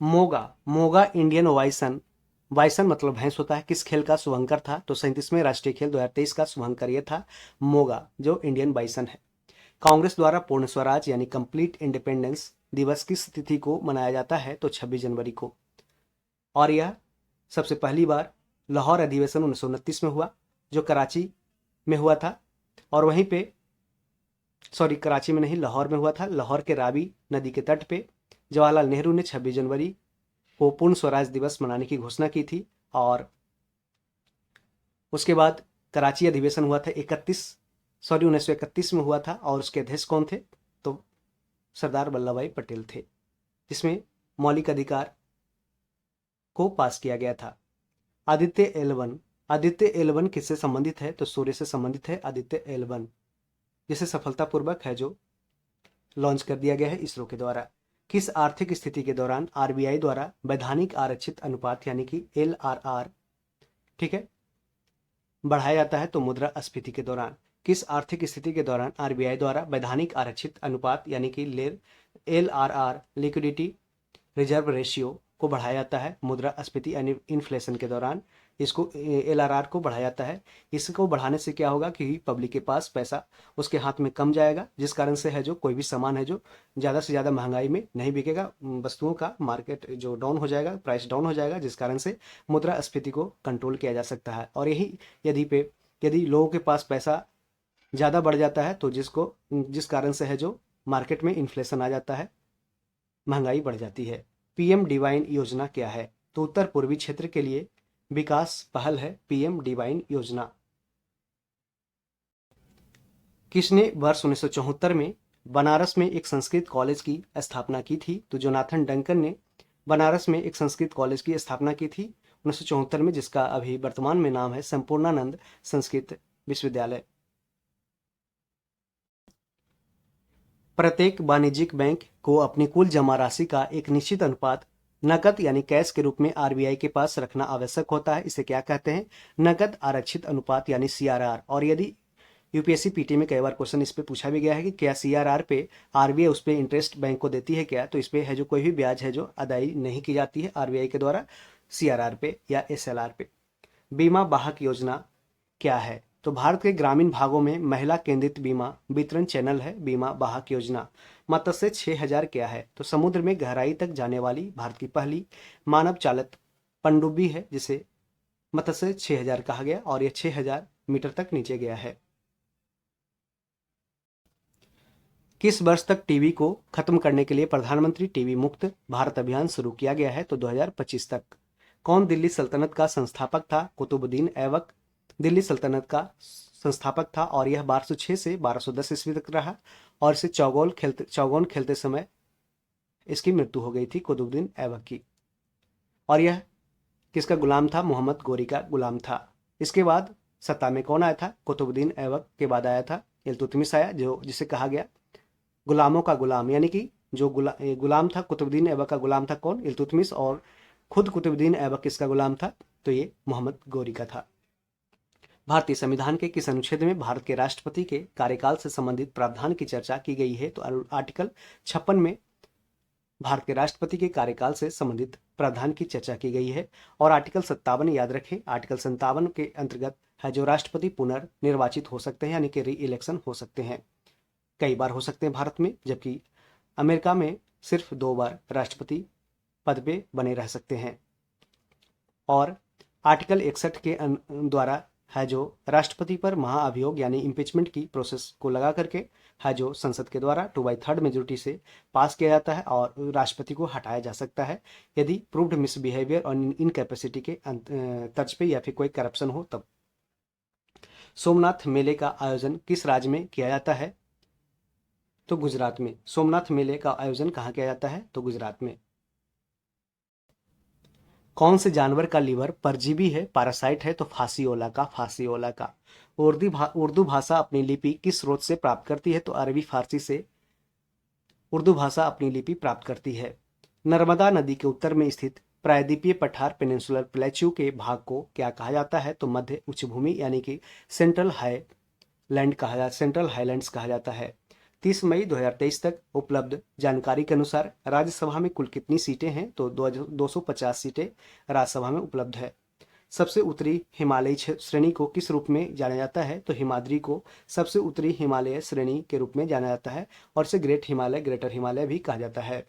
मोगा इंडियन वाइसन बाइसन मतलब भैंस होता है। किस खेल का शुभंकर था? तो 37वें राष्ट्रीय खेल 2023 का शुभंकर ये था मोगा, जो इंडियन बाइसन है। कांग्रेस द्वारा पूर्ण स्वराज यानी कंप्लीट इंडिपेंडेंस दिवस किस तिथि को मनाया जाता है? तो 26 जनवरी को। और यह सबसे पहली बार लाहौर अधिवेशन 1929 में हुआ, जो कराची में हुआ था। और वहीं पे कराची में नहीं, लाहौर में हुआ था। लाहौर के रावी नदी के तट पे जवाहरलाल नेहरू ने 26 जनवरी को पूर्ण स्वराज दिवस मनाने की घोषणा की थी। और उसके बाद कराची अधिवेशन हुआ था 1931 में हुआ था, और उसके अध्यक्ष कौन थे? तो सरदार वल्लभ भाई पटेल थे, जिसमें मौलिक अधिकार को पास किया गया था। आदित्य एल1 किससे संबंधित है? तो सूर्य से संबंधित है आदित्य एल1, जिसे सफलतापूर्वक है जो लॉन्च कर दिया गया है इसरो के द्वारा। किस आर्थिक स्थिति के दौरान आरबीआई द्वारा वैधानिक आरक्षित अनुपात यानी कि एलआरआर, ठीक है, बढ़ाया जाता है? तो मुद्रास्फीति के दौरान। किस आर्थिक स्थिति के दौरान आरबीआई द्वारा वैधानिक आरक्षित अनुपात यानी कि एलआरआर लिक्विडिटी रिजर्व रेशियो को बढ़ाया जाता है? मुद्रास्फीति यानी इन्फ्लेशन के दौरान इसको एलआरआर को बढ़ाया जाता है। इसको बढ़ाने से क्या होगा कि पब्लिक के पास पैसा उसके हाथ में कम जाएगा, जिस कारण से है जो कोई भी सामान है जो ज़्यादा से ज़्यादा महंगाई में नहीं बिकेगा, वस्तुओं का मार्केट जो डाउन हो जाएगा, प्राइस डाउन हो जाएगा, जिस कारण से मुद्रास्फीति को कंट्रोल किया जा सकता है। और यही यदि लोगों के पास पैसा ज़्यादा बढ़ जाता है तो जिस कारण से है जो मार्केट में इन्फ्लेशन आ जाता है, महंगाई बढ़ जाती है। पीएम डिवाइन योजना क्या है? तो उत्तर पूर्वी क्षेत्र के लिए विकास पहल है पीएम डिवाइन योजना। किसने वर्ष 1974 में बनारस में एक संस्कृत कॉलेज की स्थापना की थी? तो जोनाथन डंकन ने बनारस में एक संस्कृत कॉलेज की स्थापना की थी 1974 में, जिसका अभी वर्तमान में नाम है संपूर्णानंद संस्कृत विश्वविद्यालय। प्रत्येक वाणिज्यिक बैंक को अपनी कुल जमा राशि का एक निश्चित अनुपात नकद यानी कैश के रूप में आरबीआई के पास रखना आवश्यक होता है। इसे क्या कहते हैं? नकद आरक्षित अनुपात यानी सीआरआर। और यदि यूपीएससी पीटी में कई बार क्वेश्चन इस पे पूछा भी गया है कि क्या सीआरआर पे आरबीआई उस पे इंटरेस्ट बैंक को देती है क्या? तो इस पे है जो कोई भी ब्याज है जो अदाई नहीं की जाती है आरबीआई के द्वारा सीआरआर पे या एसएलआर पे। बीमा वाहक योजना क्या है? तो भारत के ग्रामीण भागों में महिला केंद्रित बीमा वितरण चैनल है बीमा वाहक योजना। मत्स्य 6000 क्या है? तो समुद्र में गहराई तक जाने वाली भारत की पहली मानव चालित पनडुब्बी है, जिसे मत्स्य 6000 कहा गया, और यह 6000 मीटर तक नीचे गया है। किस वर्ष तक टीबी को खत्म करने के लिए प्रधानमंत्री टीबी मुक्त भारत अभियान शुरू किया गया है? तो 2025 तक। कौन दिल्ली सल्तनत का संस्थापक था? कुतुबुद्दीन ऐबक दिल्ली सल्तनत का संस्थापक था, और यह 1206 से 1210 ईस्वी तक रहा, और इसे चौगोन खेलते समय इसकी मृत्यु हो गई थी कुतुबुद्दीन ऐबक की। और यह किसका गुलाम था? मोहम्मद गोरी का गुलाम था। इसके बाद सत्ता में कौन आया था? कुतुबुद्दीन ऐबक के बाद आया था इल्तुतमिश आया, जो जिसे कहा गया गुलामों का गुलाम, यानी कि जो गुलाम था कुतुबुद्दीन ऐबक का गुलाम था कौन? इल्तुतमिश। और खुद कुतुबुद्दीन ऐबक किसका गुलाम था? तो ये मोहम्मद गोरी का था। भारतीय संविधान के किस अनुच्छेद में भारत के राष्ट्रपति के कार्यकाल से संबंधित प्रावधान की चर्चा की गई है? तो आर्टिकल 56 में भारत के राष्ट्रपति के कार्यकाल से संबंधित प्रावधान की चर्चा की गई है। और आर्टिकल 57 याद रखें, आर्टिकल 57 के अंतर्गत है जो राष्ट्रपति पुनर्निर्वाचित हो सकते हैं, यानी कि री इलेक्शन हो सकते हैं, कई बार हो सकते हैं भारत में, जबकि अमेरिका में सिर्फ 2 बार राष्ट्रपति पद पे बने रह सकते हैं। और आर्टिकल 61 के द्वारा है जो राष्ट्रपति पर महाअभियोग यानी इम्पीचमेंट की प्रोसेस को लगा करके है जो संसद के द्वारा 2/3 मेजोरिटी से पास किया जाता है, और राष्ट्रपति को हटाया जा सकता है यदि प्रूव्ड मिसबिहेवियर और इनकैपेसिटी के तर्ज पे या फिर कोई करप्शन हो तब। सोमनाथ मेले का आयोजन किस राज्य में किया जाता है? तो गुजरात में। सोमनाथ मेले का आयोजन कहाँ किया जाता है? तो गुजरात में। कौन से जानवर का लीवर परजीवी है, पैरासाइट है? तो फासियोला का। उर्दू भाषा अपनी लिपि किस स्रोत से प्राप्त करती है? तो अरबी फारसी से उर्दू भाषा अपनी लिपि प्राप्त करती है। नर्मदा नदी के उत्तर में स्थित प्रायद्वीपीय पठार पेनिनसुलर प्लेट्यू के भाग को क्या कहा जाता है? तो मध्य उच्च भूमि यानी कि सेंट्रल हाईलैंड्स कहा जाता है। 30 मई 2023 तक उपलब्ध जानकारी के अनुसार राज्यसभा में कुल कितनी सीटें हैं? तो 250 सीटें राज्यसभा में उपलब्ध है। सबसे उत्तरी हिमालयी श्रेणी को किस रूप में जाना जाता है? तो हिमाद्री को सबसे उत्तरी हिमालय श्रेणी के रूप में जाना जाता है और इसे ग्रेट हिमालय, ग्रेटर हिमालय भी कहा जाता है।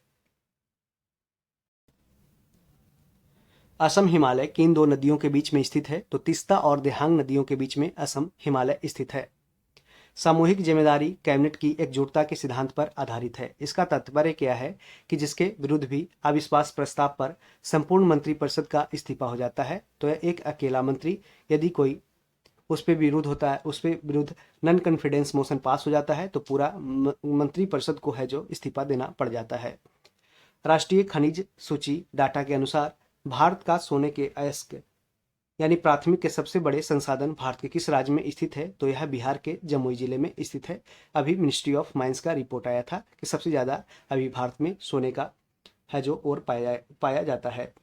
असम हिमालय किन दो नदियों के बीच में स्थित है? तो तीस्ता और देहांग नदियों के बीच में असम हिमालय स्थित है। सामूहिक जिम्मेदारी कैबिनेट की एकजुटता के सिद्धांत पर आधारित है। इसका तात्पर्य क्या है? कि जिसके विरुद्ध भी अविश्वास प्रस्ताव पर संपूर्ण मंत्रिपरिषद का इस्तीफा हो जाता है, तो यह एक अकेला मंत्री, यदि कोई उस पर विरोध होता है, उस पर विरुद्ध नॉन कॉन्फिडेंस मोशन पास हो जाता है, तो पूरा मंत्रिपरिषद को है जो इस्तीफा देना पड़ जाता है। राष्ट्रीय खनिज सूची डाटा के अनुसार भारत का सोने के अयस्क यानी प्राथमिक के सबसे बड़े संसाधन भारत के किस राज्य में स्थित है? तो यह बिहार के जमुई जिले में स्थित है। अभी मिनिस्ट्री ऑफ माइंस का रिपोर्ट आया था कि सबसे ज्यादा अभी भारत में सोने का है जो और पाया जाता है।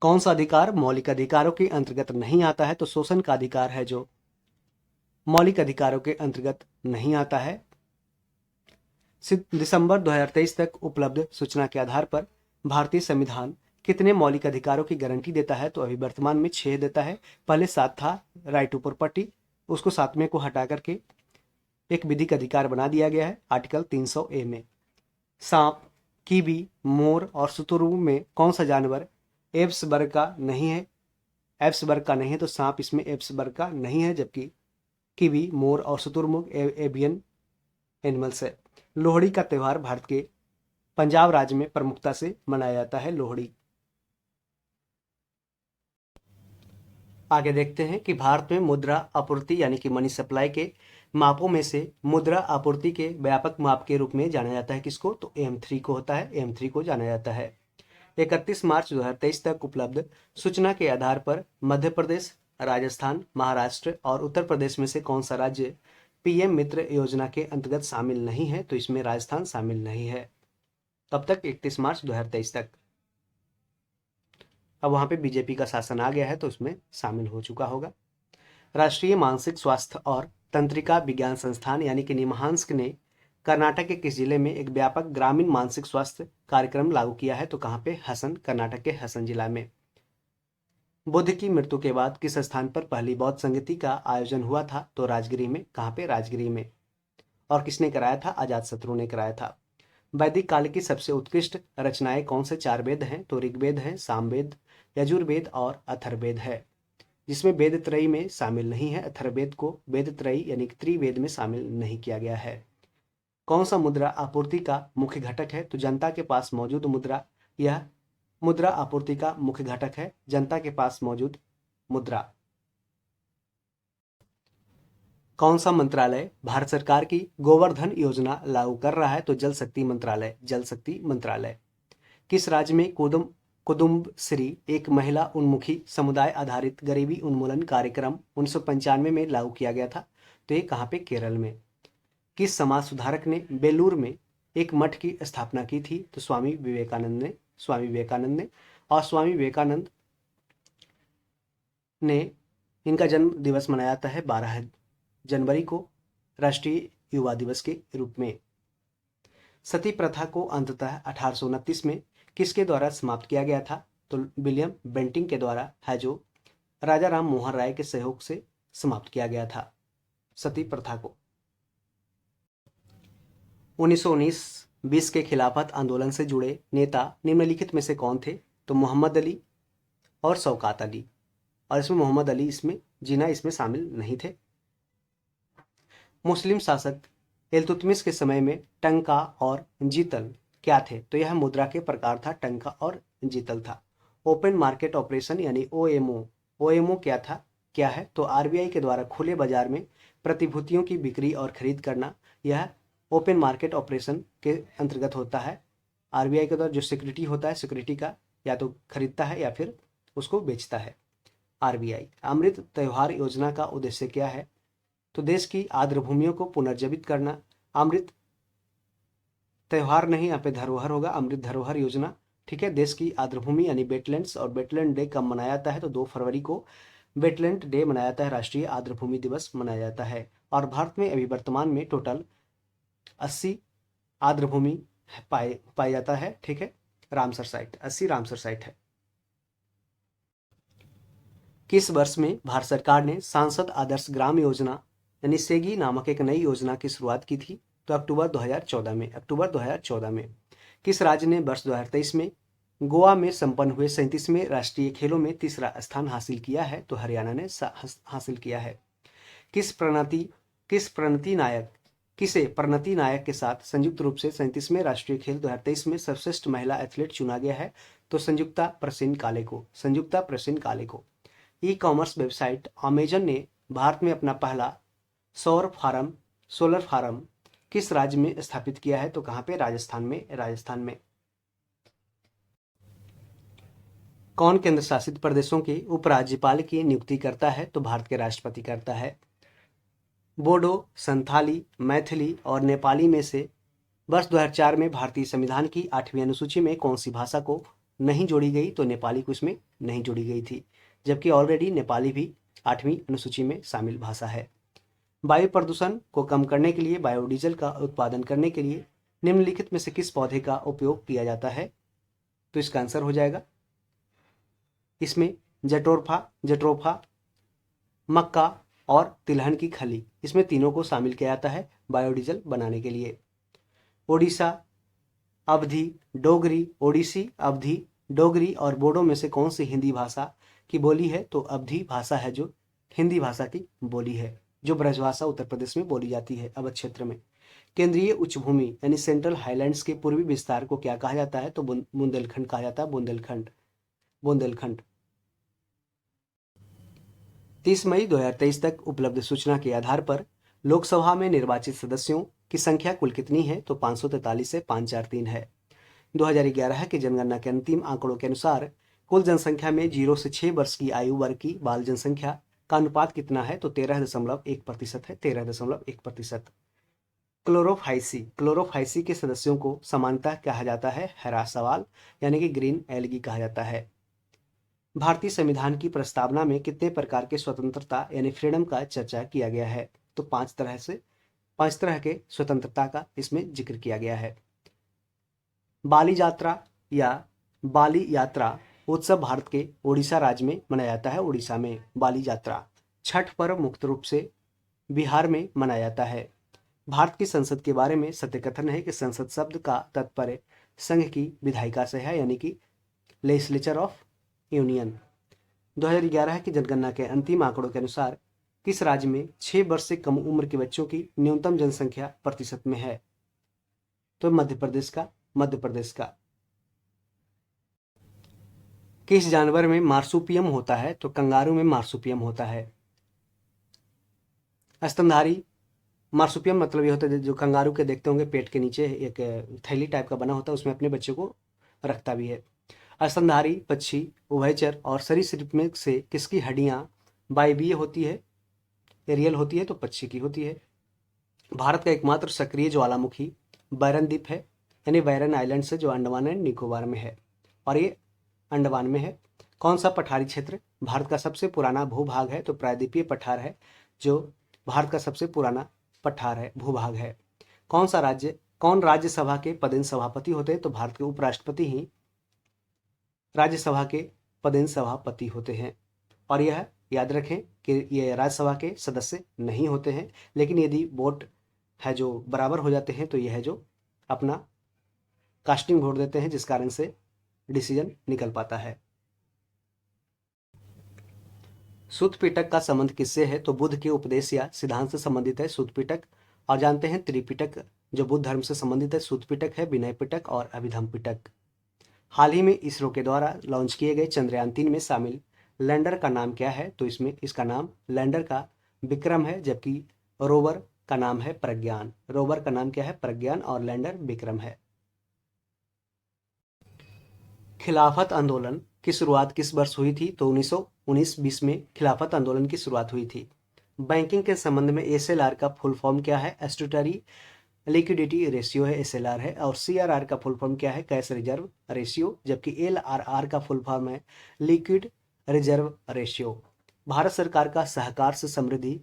कौन सा अधिकार मौलिक अधिकारों के अंतर्गत नहीं आता है? तो शोषण का अधिकार है जो मौलिक अधिकारों के अंतर्गत नहीं आता है। दिसंबर 2023 तक उपलब्ध सूचना के आधार पर भारतीय संविधान कितने मौलिक अधिकारों की गारंटी देता है? तो अभी वर्तमान में 6 देता है। पहले 7 था, राइट टू प्रॉपर्टी, उसको 7वें को हटा करके एक विधिक अधिकार बना दिया गया है आर्टिकल 300A में। सांप, कीवी, मोर और शुतुरमुर्ग में कौन सा जानवर एप्स वर्ग का नहीं है? एप्स वर्ग का नहीं है, तो सांप इसमें एप्स वर्ग का नहीं है, जबकि कीवी, मोर और शुतुरमुर्ग एवियन एनिमल्स है। लोहड़ी का त्यौहार भारत के पंजाब राज्य में प्रमुखता से मनाया जाता है। लोहड़ी। आगे देखते हैं कि भारत में मुद्रा आपूर्ति यानी कि मनी सप्लाई के मापों में से मुद्रा आपूर्ति के व्यापक माप के रूप में जाना जाता है किसको? तो AM3 को होता है, AM3 को जाना जाता है। 31 मार्च 2023 तक उपलब्ध सूचना के आधार पर मध्य प्रदेश, राजस्थान, महाराष्ट्र और उत्तर प्रदेश में से कौन सा राज्य PM मित्र योजना के अंतर्गत शामिल नहीं है? तो इसमें राजस्थान शामिल नहीं है। कब तक? 31 मार्च 2023 तक। अब वहां पे बीजेपी का शासन आ गया है तो उसमें शामिल हो चुका होगा। राष्ट्रीय मानसिक स्वास्थ्य और तंत्रिका विज्ञान संस्थान यानी कि निमहांस ने कर्नाटक के किस जिले में एक व्यापक ग्रामीण मानसिक स्वास्थ्य कार्यक्रम लागू किया है? तो कहाँ पे? हसन, कर्नाटक के हसन जिला में। बुद्ध की मृत्यु के बाद किस स्थान पर पहली बौद्ध संगति का आयोजन हुआ था? तो राजगिरी में। कहाँ पे? राजगिरी में। और किसने कराया था? अजातशत्रु ने कराया था। वैदिक काल की सबसे उत्कृष्ट रचनाएं कौन से 4 वेद हैं? तो ऋग्वेद है, सामवेद, यजुर्वेद और अथर्ववेद है, जिसमें वेद त्रयी में शामिल नहीं है। अथर्ववेद को वेद त्रयी यानी त्रिवेद में शामिल नहीं किया गया है। कौन सा मुद्रा आपूर्ति का मुख्य घटक है? तो जनता के पास मौजूद मुद्रा, यह मुद्रा आपूर्ति का मुख्य घटक है, जनता के पास मौजूद मुद्रा। कौन सा मंत्रालय भारत सरकार की गोवर्धन योजना लागू कर रहा है? तो जल शक्ति मंत्रालय, जल शक्ति मंत्रालय। किस राज्य में कुदुम्बश्री एक महिला उन्मुखी समुदाय आधारित गरीबी उन्मूलन कार्यक्रम 1995 में लागू किया गया था? तो ये कहाँ पे? केरल में। किस समाज सुधारक ने बेलूर में एक मठ की स्थापना की थी? तो स्वामी विवेकानंद ने। और स्वामी विवेकानंद ने इनका जन्म दिवस मनाया जाता है 12 जनवरी को, राष्ट्रीय युवा दिवस के रूप में। सती प्रथा को अंततः 1829 में किसके द्वारा समाप्त किया गया था? तो विलियम बेंटिंग के द्वारा है, जो राजा राम मोहन राय के सहयोग से समाप्त किया गया था सती प्रथा को। 1919-20 के खिलाफत आंदोलन से जुड़े नेता निम्नलिखित में से कौन थे? तो मोहम्मद अली और शौकत अली, और इसमें मोहम्मद अली जिन्ना इसमें शामिल नहीं थे। मुस्लिम शासक इल्तुतमिश के समय में टंका और जीतल क्या थे? तो यह मुद्रा के प्रकार था, टंका और जीतल था। ओपन मार्केट ऑपरेशन यानी ओएमओ क्या है? तो आरबीआई के द्वारा खुले बाजार में प्रतिभूतियों की बिक्री और खरीद करना, यह ओपन मार्केट ऑपरेशन के अंतर्गत होता है। आरबीआई के द्वारा जो सिक्योरिटी होता है, सिक्योरिटी का या तो खरीदता है या फिर उसको बेचता है आरबीआई। अमृत त्योहार योजना का उद्देश्य क्या है? तो देश की आर्द्र भूमियों को पुनर्जीवित करना। अमृत त्योहार नहीं, यहाँ पे धरोहर होगा, अमृत धरोहर योजना। ठीक है, देश की आर्द्र भूमि यानी वेटलैंड्स। और वेटलैंड डे कब मनाया जाता है? तो 2 फरवरी को वेटलैंड डे मनाया जाता है, राष्ट्रीय आर्द्र भूमि दिवस मनाया जाता है। और भारत में अभी वर्तमान में टोटल 80 आर्द्रभूमि पाई जाता है। ठीक है, रामसर साइट 80 रामसर साइट है। किस वर्ष में भारत सरकार ने सांसद आदर्श ग्राम योजना यानी सेगी नामक एक नई योजना की शुरुआत की थी? तो अक्टूबर 2014 में। अक्टूबर 2014 में। किस राज्य ने वर्ष 2023 में गोवा में संपन्न हुए 37वें राष्ट्रीय खेलों में तीसरा स्थान हासिल किया है? तो हरियाणा ने हासिल किया है। किसे प्रणति नायक के साथ संयुक्त रूप से 37वें राष्ट्रीय खेल 2023 में सर्वश्रेष्ठ महिला एथलीट चुना गया है? तो संयुक्ता प्रसिन काले को। संयुक्ता प्रसिन काले को। ई कॉमर्स वेबसाइट अमेजन ने भारत में अपना पहला सोलर फार्म किस राज्य में स्थापित किया है? तो कहाँ पे? राजस्थान में। राजस्थान में। कौन केंद्र शासित प्रदेशों के उपराज्यपाल की नियुक्ति करता है? तो भारत के राष्ट्रपति करता है। बोडो, संथाली, मैथिली और नेपाली में से वर्ष 2004 में भारतीय संविधान की 8वीं अनुसूची में कौन सी भाषा को नहीं जोड़ी गई? तो नेपाली को इसमें नहीं जोड़ी गई थी, जबकि ऑलरेडी नेपाली भी 8वीं अनुसूची में शामिल भाषा है। वायु प्रदूषण को कम करने के लिए बायोडीजल का उत्पादन करने के लिए निम्नलिखित में से किस पौधे का उपयोग किया जाता है? तो इसका आंसर हो जाएगा इसमें जट्रोफा, मक्का और तिलहन की खली, इसमें तीनों को शामिल किया जाता है बायोडीजल बनाने के लिए। ओडिशा, अवधी, डोगरी, ओडिसी, अवधी, डोगरी और बोडो में से कौन सी हिंदी भाषा की बोली है? तो अवधी भाषा है जो हिंदी भाषा की बोली है, जो ब्रजभाषा उत्तर प्रदेश में बोली जाती है अवध क्षेत्र में। केंद्रीय उच्च भूमि यानी सेंट्रल हाईलैंड्स के पूर्वी विस्तार को क्या कहा जाता है? तो बुंदेलखंड कहा जाता है। बुंदेलखंड। 30 मई 2023 तक उपलब्ध सूचना के आधार पर लोकसभा में निर्वाचित सदस्यों की संख्या कुल कितनी है? तो 543 से 543 है। 2011 के जनगणना के अंतिम आंकड़ों के अनुसार कुल जनसंख्या में 0 से 6 वर्ष की आयु वर्ग की बाल जनसंख्या का अनुपात कितना है? तो 13.1% है। 13.1%। क्लोरोफाइसी के सदस्यों को समानतः कहा जाता है हरा सवाल यानी कि ग्रीन एल्गी कहा जाता है। भारतीय संविधान की प्रस्तावना में कितने प्रकार के स्वतंत्रता यानी फ्रीडम का चर्चा किया गया है? तो 5 तरह के स्वतंत्रता का इसमें जिक्र किया गया है। बाली यात्रा उत्सव भारत के ओडिशा राज्य में मनाया जाता है। ओडिशा में बाली यात्रा। छठ पर्व मुख्य रूप से बिहार में मनाया जाता है। भारत की संसद के बारे में सत्य है कि संसद शब्द का तात्पर्य संघ की विधायिका से है, यानी कि लेजिस्लेचर ऑफ यूनियन। 2011 की जनगणना के अंतिम आंकड़ों के अनुसार किस राज्य में 6 वर्ष से कम उम्र के बच्चों की न्यूनतम जनसंख्या प्रतिशत में है? तो मध्य प्रदेश का। किस जानवर में मार्सुपियम होता है? तो कंगारू में मार्सुपियम होता है। स्तनधारी मार्सुपियम मतलब ये होता है जो कंगारू के देखते होंगे पेट के नीचे एक थैली टाइप का बना होता है, उसमें अपने बच्चे को रखता भी है। स्तनधारी पक्षी, उभयचर और सरीसृप में से किसकी हड्डियां वायवीय होती है, एरियल होती है? तो पक्षी की होती है। भारत का एकमात्र सक्रिय ज्वालामुखी बैरन द्वीप है, यानी बैरन आइलैंड से, जो अंडमान एंड निकोबार में है, और ये अंडमान में है। कौन सा पठारी क्षेत्र भारत का सबसे पुराना भूभाग है? तो प्रायद्वीपीय पठार है, जो भारत का सबसे पुराना पठार है, भूभाग है। कौन राज्यसभा के पदेन सभापति होते हैं? तो भारत के उपराष्ट्रपति ही राज्यसभा के पदेन सभापति होते हैं। और यह याद रखें कि ये राज्यसभा के सदस्य नहीं होते हैं, लेकिन यदि वोट है जो बराबर हो जाते हैं तो यह है जो अपना कास्टिंग वोट देते हैं, जिस कारण से डिसीजन निकल पाता है। सूत पिटक का संबंध किससे है? तो बुद्ध के उपदेश या सिद्धांत से संबंधित है सूत पिटक। और जानते हैं त्रिपिटक जो बुद्ध धर्म से संबंधित है, सूत पिटक है, विनय पिटक और अभिधम पिटक। हाल ही में इसरो के द्वारा लॉन्च किए गए चंद्रयान 3 में शामिल लैंडर का नाम क्या है? तो इसका नाम लैंडर का विक्रम है, जबकि रोवर का नाम है प्रज्ञान। रोवर का नाम क्या है? प्रज्ञान, और लैंडर विक्रम है। खिलाफत आंदोलन की शुरुआत किस वर्ष हुई थी? तो 1919-20 में खिलाफत आंदोलन की शुरुआत हुई थी। बैंकिंग के संबंध में एसएलआर का फुल फॉर्म क्या है? स्टैट्यूटरी लिक्विडिटी रेशियो है, एसएलआर है। और सीआरआर का फुल फॉर्म क्या है? Cash reserve ratio. जबकि एलआरआर का फुल फॉर्म है लिक्विड रिजर्व रेशियो। भारत सरकार का सहकार से समृद्धि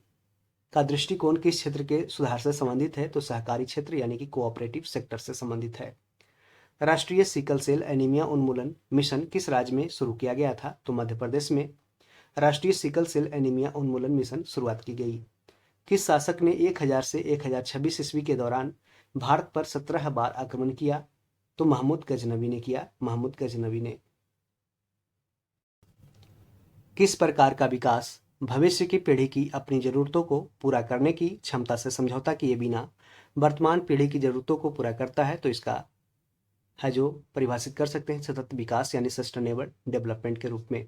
का दृष्टिकोण किस क्षेत्र के सुधार से संबंधित है? तो सहकारी क्षेत्र यानी कि कोऑपरेटिव सेक्टर से संबंधित है। राष्ट्रीय सिकल सेल एनीमिया उन्मूलन मिशन किस राज्य में शुरू किया गया था? तो मध्य प्रदेश में राष्ट्रीय सिकल सेल एनीमिया उन्मूलन मिशन शुरुआत की गई। किस शासक ने 1000 से 1026 ईस्वी के दौरान भारत पर 17 बार आक्रमण किया? तो महमूद गजनवी ने किया, महमूद गजनवी ने। किस प्रकार का विकास भविष्य की पीढ़ी की अपनी जरूरतों को पूरा करने की क्षमता से समझौता किए बिना वर्तमान पीढ़ी की जरूरतों को पूरा करता है? तो इसका है जो परिभाषित कर सकते हैं सतत विकास यानी सस्टेनेबल डेवलपमेंट के रूप में।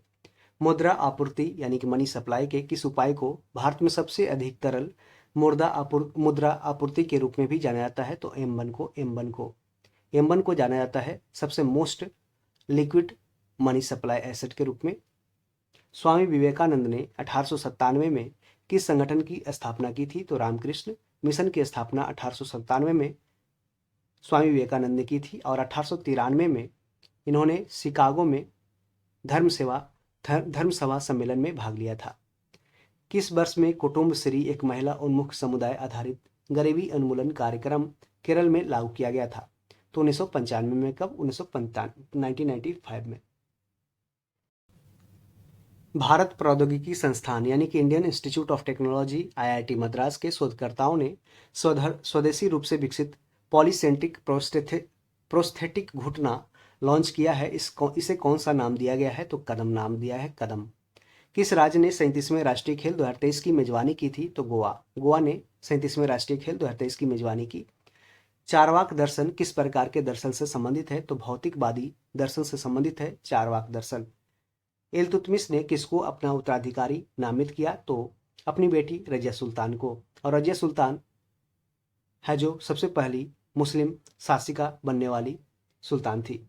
मुद्रा आपूर्ति यानी कि मनी सप्लाई के किस उपाय को भारत में सबसे अधिक तरल मुद्रा आपूर्ति के रूप में भी जाना जाता है? तो एम1 को जाना जाता है सबसे most liquid money supply asset के रूप में। स्वामी विवेकानंद ने 1897 में किस संगठन की स्थापना की थी? तो रामकृष्ण मिशन की स्थापना 1897 में स्वामी विवेकानंद ने की थी और 1893 में इन्होंने शिकागो में धर्म सभा सम्मेलन में भाग लिया था। किस वर्ष में कुटुम्बश्री एक महिला उन्मुख समुदाय आधारित गरीबी उन्मूलन कार्यक्रम केरल में लागू किया गया था? तो 1995 में। कब? 1995 में। भारत प्रौद्योगिकी संस्थान यानी कि Indian institute of technology IIT Madras के शोधकर्ताओं ने स्वदेशी रूप से विकसित पॉलीसेंट्रिक प्रोस्थेटिक घुटना लॉन्च किया है। इसे कौन सा नाम दिया गया है? तो कदम नाम दिया है, कदम। किस राज्य ने 37वें राष्ट्रीय खेल 2023 की मेजबानी की थी? तो गोवा ने 37वें राष्ट्रीय खेल 2023 की मेजबानी की। चारवाक दर्शन किस प्रकार के दर्शन से संबंधित है? तो भौतिकवादी दर्शन से संबंधित है चारवाक दर्शन। इल्तुतमिश ने किसको अपना उत्तराधिकारी नामित किया? तो अपनी बेटी रजिया सुल्तान को। और रजिया सुल्तान है जो सबसे पहली मुस्लिम शासिका बनने वाली सुल्तान थी।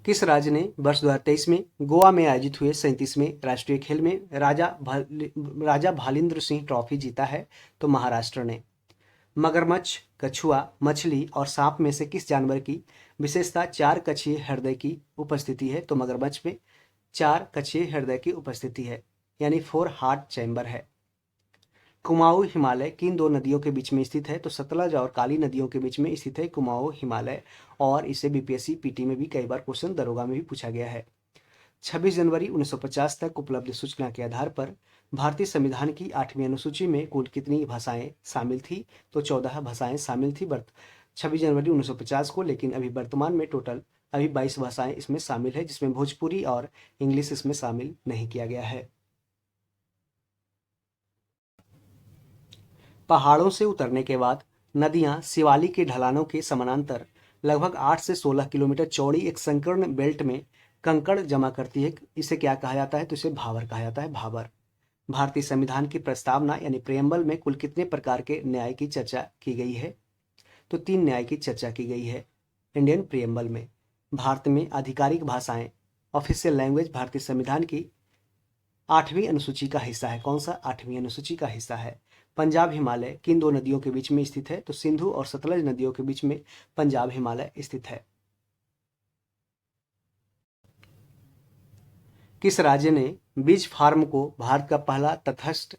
किस राज्य ने वर्ष 2023 में गोवा में आयोजित हुए 37वें राष्ट्रीय खेल में राजा भालिंद्र सिंह ट्रॉफी जीता है? तो महाराष्ट्र ने। मगरमच्छ, कछुआ, मछली और सांप में से किस जानवर की विशेषता 4 कक्षीय हृदय की उपस्थिति है? तो मगरमच्छ में 4 कक्षीय हृदय की उपस्थिति है यानी 4 हार्ट चैम्बर है। कुमाऊं हिमालय किन दो नदियों के बीच में स्थित है? तो सतलज और काली नदियों के बीच में स्थित है कुमाऊं हिमालय, और इसे बीपीएससी पीटी में भी कई बार क्वेश्चन दरोगा में भी पूछा गया है। 26 जनवरी 1950 तक उपलब्ध सूचना के आधार पर भारतीय संविधान की 8वीं अनुसूची में कुल कितनी भाषाएं शामिल थी? तो 14 भाषाएं शामिल थी 26 जनवरी 1950 को, लेकिन अभी वर्तमान में टोटल 22 भाषाएं इसमें शामिल है, जिसमें भोजपुरी और इंग्लिश इसमें शामिल नहीं किया गया है। पहाड़ों से उतरने के बाद नदियां शिवालिक की ढलानों के समानांतर लगभग 8 से 16 किलोमीटर चौड़ी एक संकीर्ण बेल्ट में कंकड़ जमा करती है। इसे क्या कहा जाता है? तो इसे भावर कहा जाता है, भावर। भारतीय संविधान की प्रस्तावना यानी प्रेम्बल में कुल कितने प्रकार के न्याय की चर्चा की गई है? तो 3 न्याय की चर्चा की गई है इंडियन प्रेम्बल में। भारत में आधिकारिक भाषाएं ऑफिशियल लैंग्वेज भारतीय संविधान की 8वीं अनुसूची का हिस्सा है। कौन सा? 8वीं अनुसूची का हिस्सा है। पंजाब हिमालय किन दो नदियों के बीच में स्थित है? तो सिंधु और सतलज नदियों के बीच में पंजाब हिमालय स्थित है। किस राज्य ने बीज फार्म को भारत का पहला तटस्थ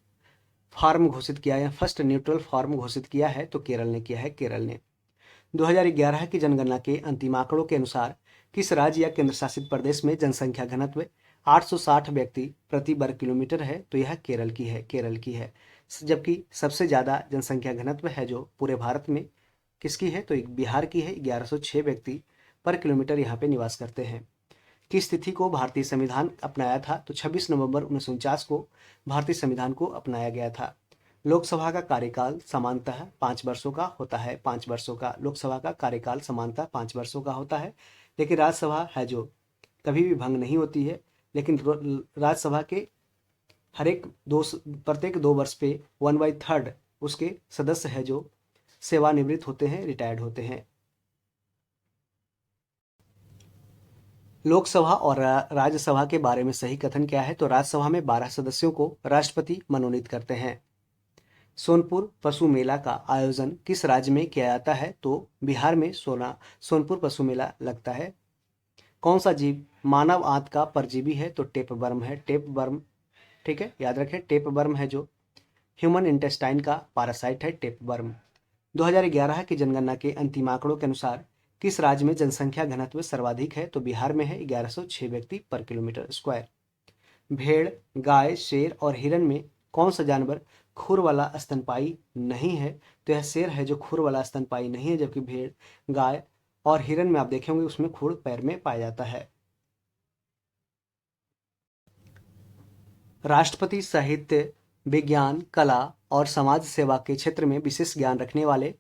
फार्म घोषित किया है, फर्स्ट न्यूट्रल फार्म घोषित किया है? तो केरल ने किया है, केरल ने। 2011 की जनगणना के अंतिम आंकड़ों के अनुसार किस राज्य या केंद्र शासित प्रदेश में जनसंख्या घनत्व 860 व्यक्ति प्रति वर्ग किलोमीटर है? तो यह केरल की है, केरल की है। जबकि सबसे ज़्यादा जनसंख्या घनत्व है जो पूरे भारत में किसकी है? तो बिहार की है, 1106 व्यक्ति पर किलोमीटर यहाँ पे निवास करते हैं। किस तिथि को भारतीय संविधान अपनाया था? तो 26 नवंबर 1949 को भारतीय संविधान को अपनाया गया था। लोकसभा का कार्यकाल सामान्यतः 5 वर्षों का होता है, 5 वर्षों का लोकसभा का कार्यकाल सामान्यतः 5 वर्षों का होता है। लेकिन राज्यसभा है जो कभी भी भंग नहीं होती है, लेकिन राज्यसभा के प्रत्येक 2 वर्ष पे 1/3 उसके सदस्य है जो सेवानिवृत्त होते हैं, रिटायर्ड होते हैं। लोकसभा और राज्यसभा के बारे में सही कथन क्या है? तो राज्यसभा में 12 सदस्यों को राष्ट्रपति मनोनीत करते हैं। सोनपुर पशु मेला का आयोजन किस राज्य में किया जाता है? तो बिहार में सोनपुर पशु मेला लगता है। कौन सा जीव मानव आंत का परजीवी है? तो टेपवर्म है, टेपवर्म ठीक है, याद रखें। टेपवर्म है जो ह्यूमन इंटेस्टाइन का पैरासाइट है टेपवर्म। 2011 की जनगणना के अंतिम आंकड़ों के अनुसार किस राज्य में जनसंख्या घनत्व सर्वाधिक है? तो बिहार में है 1106 व्यक्ति पर किलोमीटर स्क्वायर। भेड़, गाय, शेर और हिरन में कौन सा जानवर खुर वाला स्तनपायी नहीं है? तो यह शेर है जो खुर वाला स्तनपायी नहीं है, जबकि भेड़, गाय और हिरन में आप देखेंगे उसमें खुर पैर में पाया जाता है। राष्ट्रपति साहित्य, विज्ञान, कला और समाज सेवा के क्षेत्र में विशेष ज्ञान रखने वाले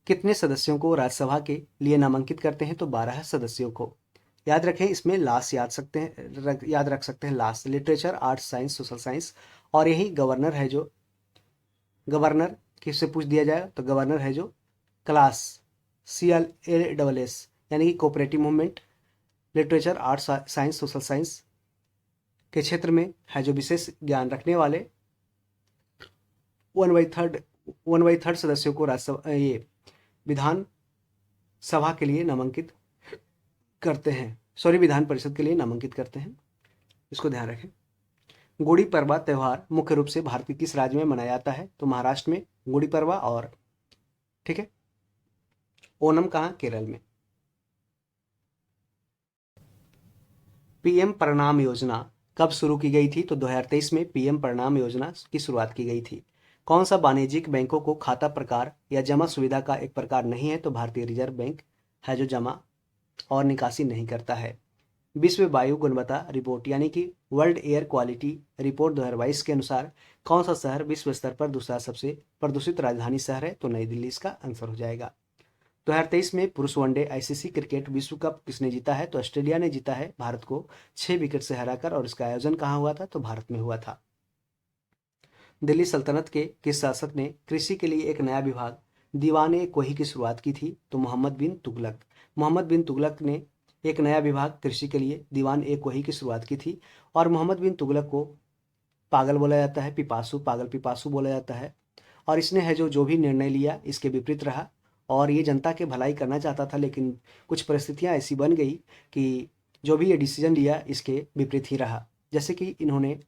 कितने सदस्यों को राज्यसभा के लिए नामांकित करते हैं? तो 12 सदस्यों को। याद रखें, इसमें लास्ट याद रख सकते हैं last, literature, arts, science, social science. और यही गवर्नर है जो गवर्नर किससे पूछ दिया जाए तो गवर्नर है जो क्लास, CLASS, यानी कि cooperative movement, literature, arts, science, social science के क्षेत्र में है जो विशेष ज्ञान रखने वाले 1/3 सदस्यों को राज्यसभा ये विधान सभा के लिए नामांकित करते हैं, सॉरी विधान परिषद के लिए नामांकित करते हैं, इसको ध्यान रखें। गुड़ी पड़वा त्यौहार मुख्य रूप से भारत के किस राज्य में मनाया जाता है? तो महाराष्ट्र में गुड़ी पड़वा, और ठीक है, ओणम कहाँ? केरल में। पीएम प्रणाम योजना कब शुरू की गई थी? तो 2023 में पीएम प्रणाम योजना की शुरुआत की गई थी। कौन सा वाणिज्यिक बैंकों को खाता प्रकार या जमा सुविधा का एक प्रकार नहीं है? तो भारतीय रिजर्व बैंक है जो जमा और निकासी नहीं करता है। विश्व वायु गुणवत्ता रिपोर्ट यानी कि वर्ल्ड एयर क्वालिटी रिपोर्ट 2022 के अनुसार कौन सा शहर विश्व स्तर पर दूसरा सबसे प्रदूषित राजधानी शहर है? तो नई दिल्ली इसका आंसर हो जाएगा। 2023 में पुरुष वनडे आईसीसी क्रिकेट विश्व कप किसने जीता है? तो ऑस्ट्रेलिया ने जीता है भारत को 6 विकेट से हराकर, और इसका आयोजन कहाँ हुआ था? तो भारत में हुआ था। दिल्ली सल्तनत के किस शासक ने कृषि के लिए एक नया विभाग दीवान कोही की शुरुआत की थी? तो मोहम्मद बिन तुगलक। मोहम्मद बिन तुगलक ने एक नया विभाग कृषि के लिए दीवान कोही की शुरुआत की थी। और मोहम्मद बिन तुगलक को पागल बोला जाता है, पिपासु, पागल पिपासु बोला जाता है। और इसने है जो भी निर्णय लिया इसके विपरीत रहा, और ये जनता के भलाई करना चाहता था, लेकिन कुछ परिस्थितियां ऐसी बन गई कि जो भी ये डिसीजन लिया इसके विपरीत ही रहा। जैसे कि इन्होंने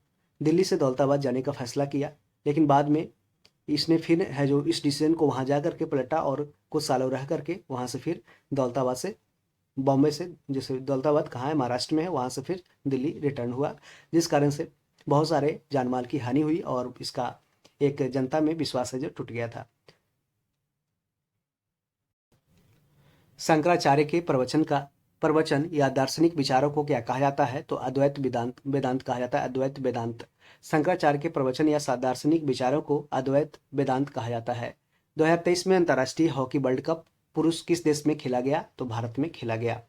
दिल्ली से दौलताबाद जाने का फैसला किया, लेकिन बाद में इसने फिर है जो इस डिसीजन को वहाँ जा करके पलटा, और कुछ सालों रह करके वहाँ से फिर दौलताबाद से, बॉम्बे से, जैसे दौलताबाद कहाँ है? महाराष्ट्र में है, वहाँ से फिर दिल्ली रिटर्न हुआ, जिस कारण से बहुत सारे जानमाल की हानि हुई और इसका एक जनता में विश्वास है जो टूट गया था। शंकराचार्य के प्रवचन या दार्शनिक विचारों को क्या कहा जाता है? तो अद्वैत वेदांत वेदांत कहा जाता है, अद्वैत वेदांत। शंकराचार्य के प्रवचन या दार्शनिक विचारों को अद्वैत वेदांत कहा जाता है। 2023 में अंतर्राष्ट्रीय हॉकी वर्ल्ड कप पुरुष किस देश में खेला गया? तो भारत में खेला गया।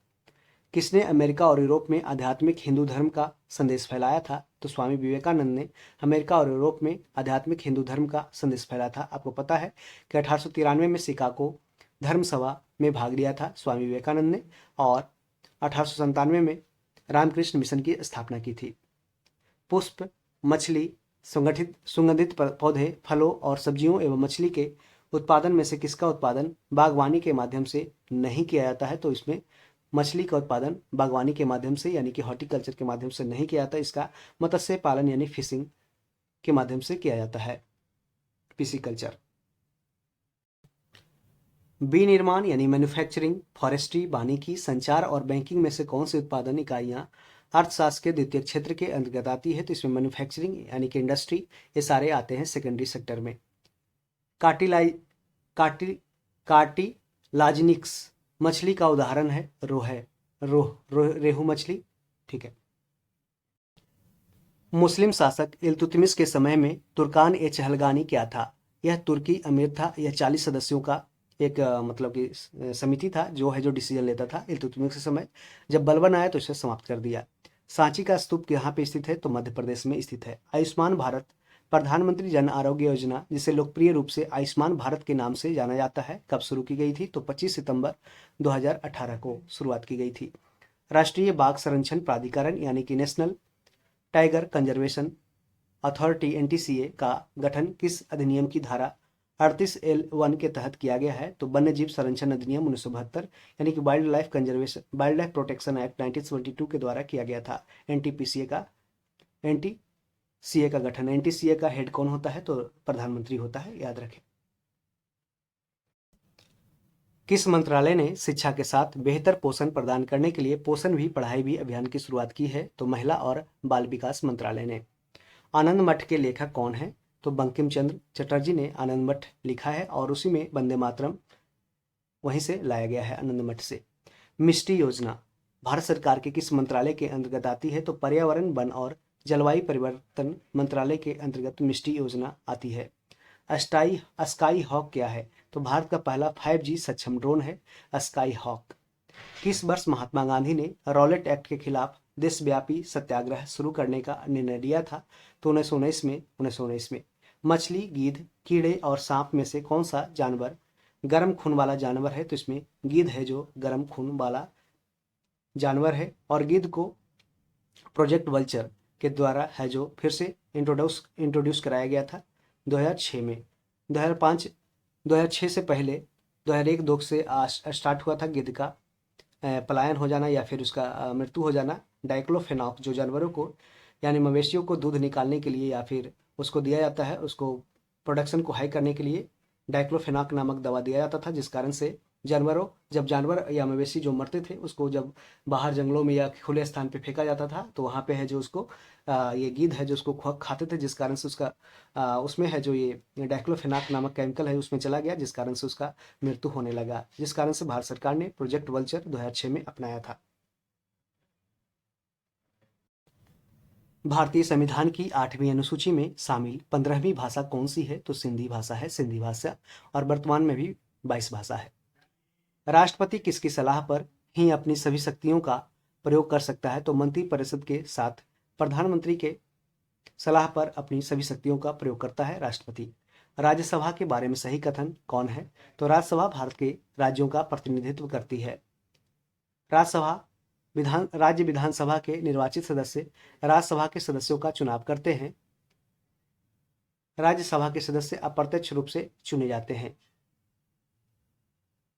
किसने अमेरिका और यूरोप में आध्यात्मिक हिंदू धर्म का संदेश फैलाया था? तो स्वामी विवेकानंद ने अमेरिका और यूरोप में आध्यात्मिक हिंदू धर्म का संदेश फैलाया था। आपको पता है कि 1893 में शिकागो धर्म सभा में भाग लिया था स्वामी विवेकानंद ने, और 1897 में रामकृष्ण मिशन की स्थापना की थी। पुष्प, मछली, सुगंधित पौधे, फलों और सब्जियों एवं मछली के उत्पादन में से किसका उत्पादन बागवानी के माध्यम से नहीं किया जाता है? तो इसमें मछली का उत्पादन बागवानी के माध्यम से यानी कि हॉर्टिकल्चर के माध्यम से नहीं किया जाता, इसका मत्स्य पालन यानी फिशिंग के माध्यम से किया जाता है, पिसिकल्चर। विनिर्माण यानी मैन्युफैक्चरिंग, फॉरेस्ट्री, वानिकी, संचार और बैंकिंग में से कौन सी उत्पादन इकाइयां अर्थशास्त्र के द्वितीय क्षेत्र के अंतर्गत आती है? तो इसमें मैन्युफैक्चरिंग यानी कि इंडस्ट्री, ये सारे आते हैं सेकेंडरी सेक्टर में। कार्टिलाजिनिक्स मछली का उदाहरण है रेहू मछली, ठीक है। मुस्लिम शासक इल्तुतमिश के समय में तुर्कान ए चहलगानी क्या था? यह तुर्की अमीर था। यह 40 सदस्यों का एक मतलब कि समिति था जो डिसीजन लेता था। इल्तुतमिश के समय जब बलबन आया तो इसे समाप्त कर दिया। सांची का स्तूप यहाँ पे स्थित है? तो मध्य प्रदेश में स्थित है। आयुष्मान भारत प्रधानमंत्री जन आरोग्य योजना, जिसे लोकप्रिय रूप से आयुष्मान भारत के नाम से जाना जाता है, कब शुरू की गई थी? तो 25 सितंबर 2018 को शुरुआत की गई थी। राष्ट्रीय बाघ संरक्षण प्राधिकरण यानी कि national tiger conservation authority NTCA का गठन किस अधिनियम की धारा 38L1 के तहत किया गया है? तो वन्यजीव संरक्षण अधिनियम 1972 यानी कि वाइल्ड लाइफ प्रोटेक्शन एक्ट 1972 के द्वारा किया गया था। NTPCA का सीए का गठन। एनटीसीए का हेड कौन होता है? तो प्रधानमंत्री होता है, याद रखें। किस मंत्रालय ने शिक्षा के साथ बेहतर पोषण प्रदान करने के लिए पोषण भी पढ़ाई भी अभियान की शुरुआत की है? तो महिला और बाल विकास मंत्रालय ने। आनंद मठ के लेखक कौन है? तो बंकिम चंद्र चटर्जी ने आनंद मठ लिखा है और उसी में वंदे मातरम वहीं से लाया गया है, आनंद मठ से। मिष्टी योजना भारत सरकार के किस मंत्रालय के अंतर्गत आती है? तो पर्यावरण, वन और जलवायु परिवर्तन मंत्रालय के अंतर्गत मिष्टी योजना आती है। स्काई हॉक क्या है? तो भारत का पहला 5G सक्षम ड्रोन है स्काई हॉक। किस वर्ष महात्मा गांधी ने रॉलेट एक्ट के खिलाफ देशव्यापी सत्याग्रह शुरू करने का निर्णय लिया था? तो 1919 में। मछली, गीध, कीड़े और सांप में से कौन सा जानवर गर्म खून वाला जानवर है? तो इसमें गीध है जो गर्म खून वाला जानवर है। और गीध को प्रोजेक्ट वल्चर के द्वारा है जो फिर से इंट्रोड्यूस कराया गया था 2006 में। 2006 से पहले 2001-2 से स्टार्ट हुआ था गिद्ध का पलायन हो जाना या फिर उसका मृत्यु हो जाना। डाइक्लोफेनाक जो जानवरों को यानी मवेशियों को दूध निकालने के लिए या फिर उसको दिया जाता है, उसको प्रोडक्शन को हाई करने के लिए डाइक्लोफेनाक नामक दवा दिया जाता था, जिस कारण से जब जानवर या मवेशी जो मरते थे उसको जब बाहर जंगलों में या खुले स्थान पे फेंका जाता था तो वहाँ पे है जो उसको ये गीध है जो उसको खाते थे, जिस कारण से उसका उसमें है जो ये डाइक्लोफेनाक नामक केमिकल है उसमें चला गया, जिस कारण से उसका मृत्यु होने लगा, जिस कारण से भारत सरकार ने प्रोजेक्ट वल्चर 2006 में अपनाया था। भारतीय संविधान की 8वीं अनुसूची में शामिल 15वीं भाषा कौन सी है? तो सिंधी भाषा है, सिंधी भाषा, और वर्तमान में भी 22 भाषा है। राष्ट्रपति किसकी सलाह पर ही अपनी सभी शक्तियों का प्रयोग कर सकता है? तो मंत्रिपरिषद के साथ प्रधानमंत्री के सलाह पर अपनी सभी शक्तियों का प्रयोग करता है राष्ट्रपति। राज्यसभा के बारे में सही कथन कौन है? तो राज्यसभा भारत के राज्यों का प्रतिनिधित्व करती है। राज्य विधानसभा के निर्वाचित सदस्य राज्यसभा के सदस्यों का चुनाव करते हैं। राज्यसभा के सदस्य अप्रत्यक्ष रूप से चुने जाते हैं।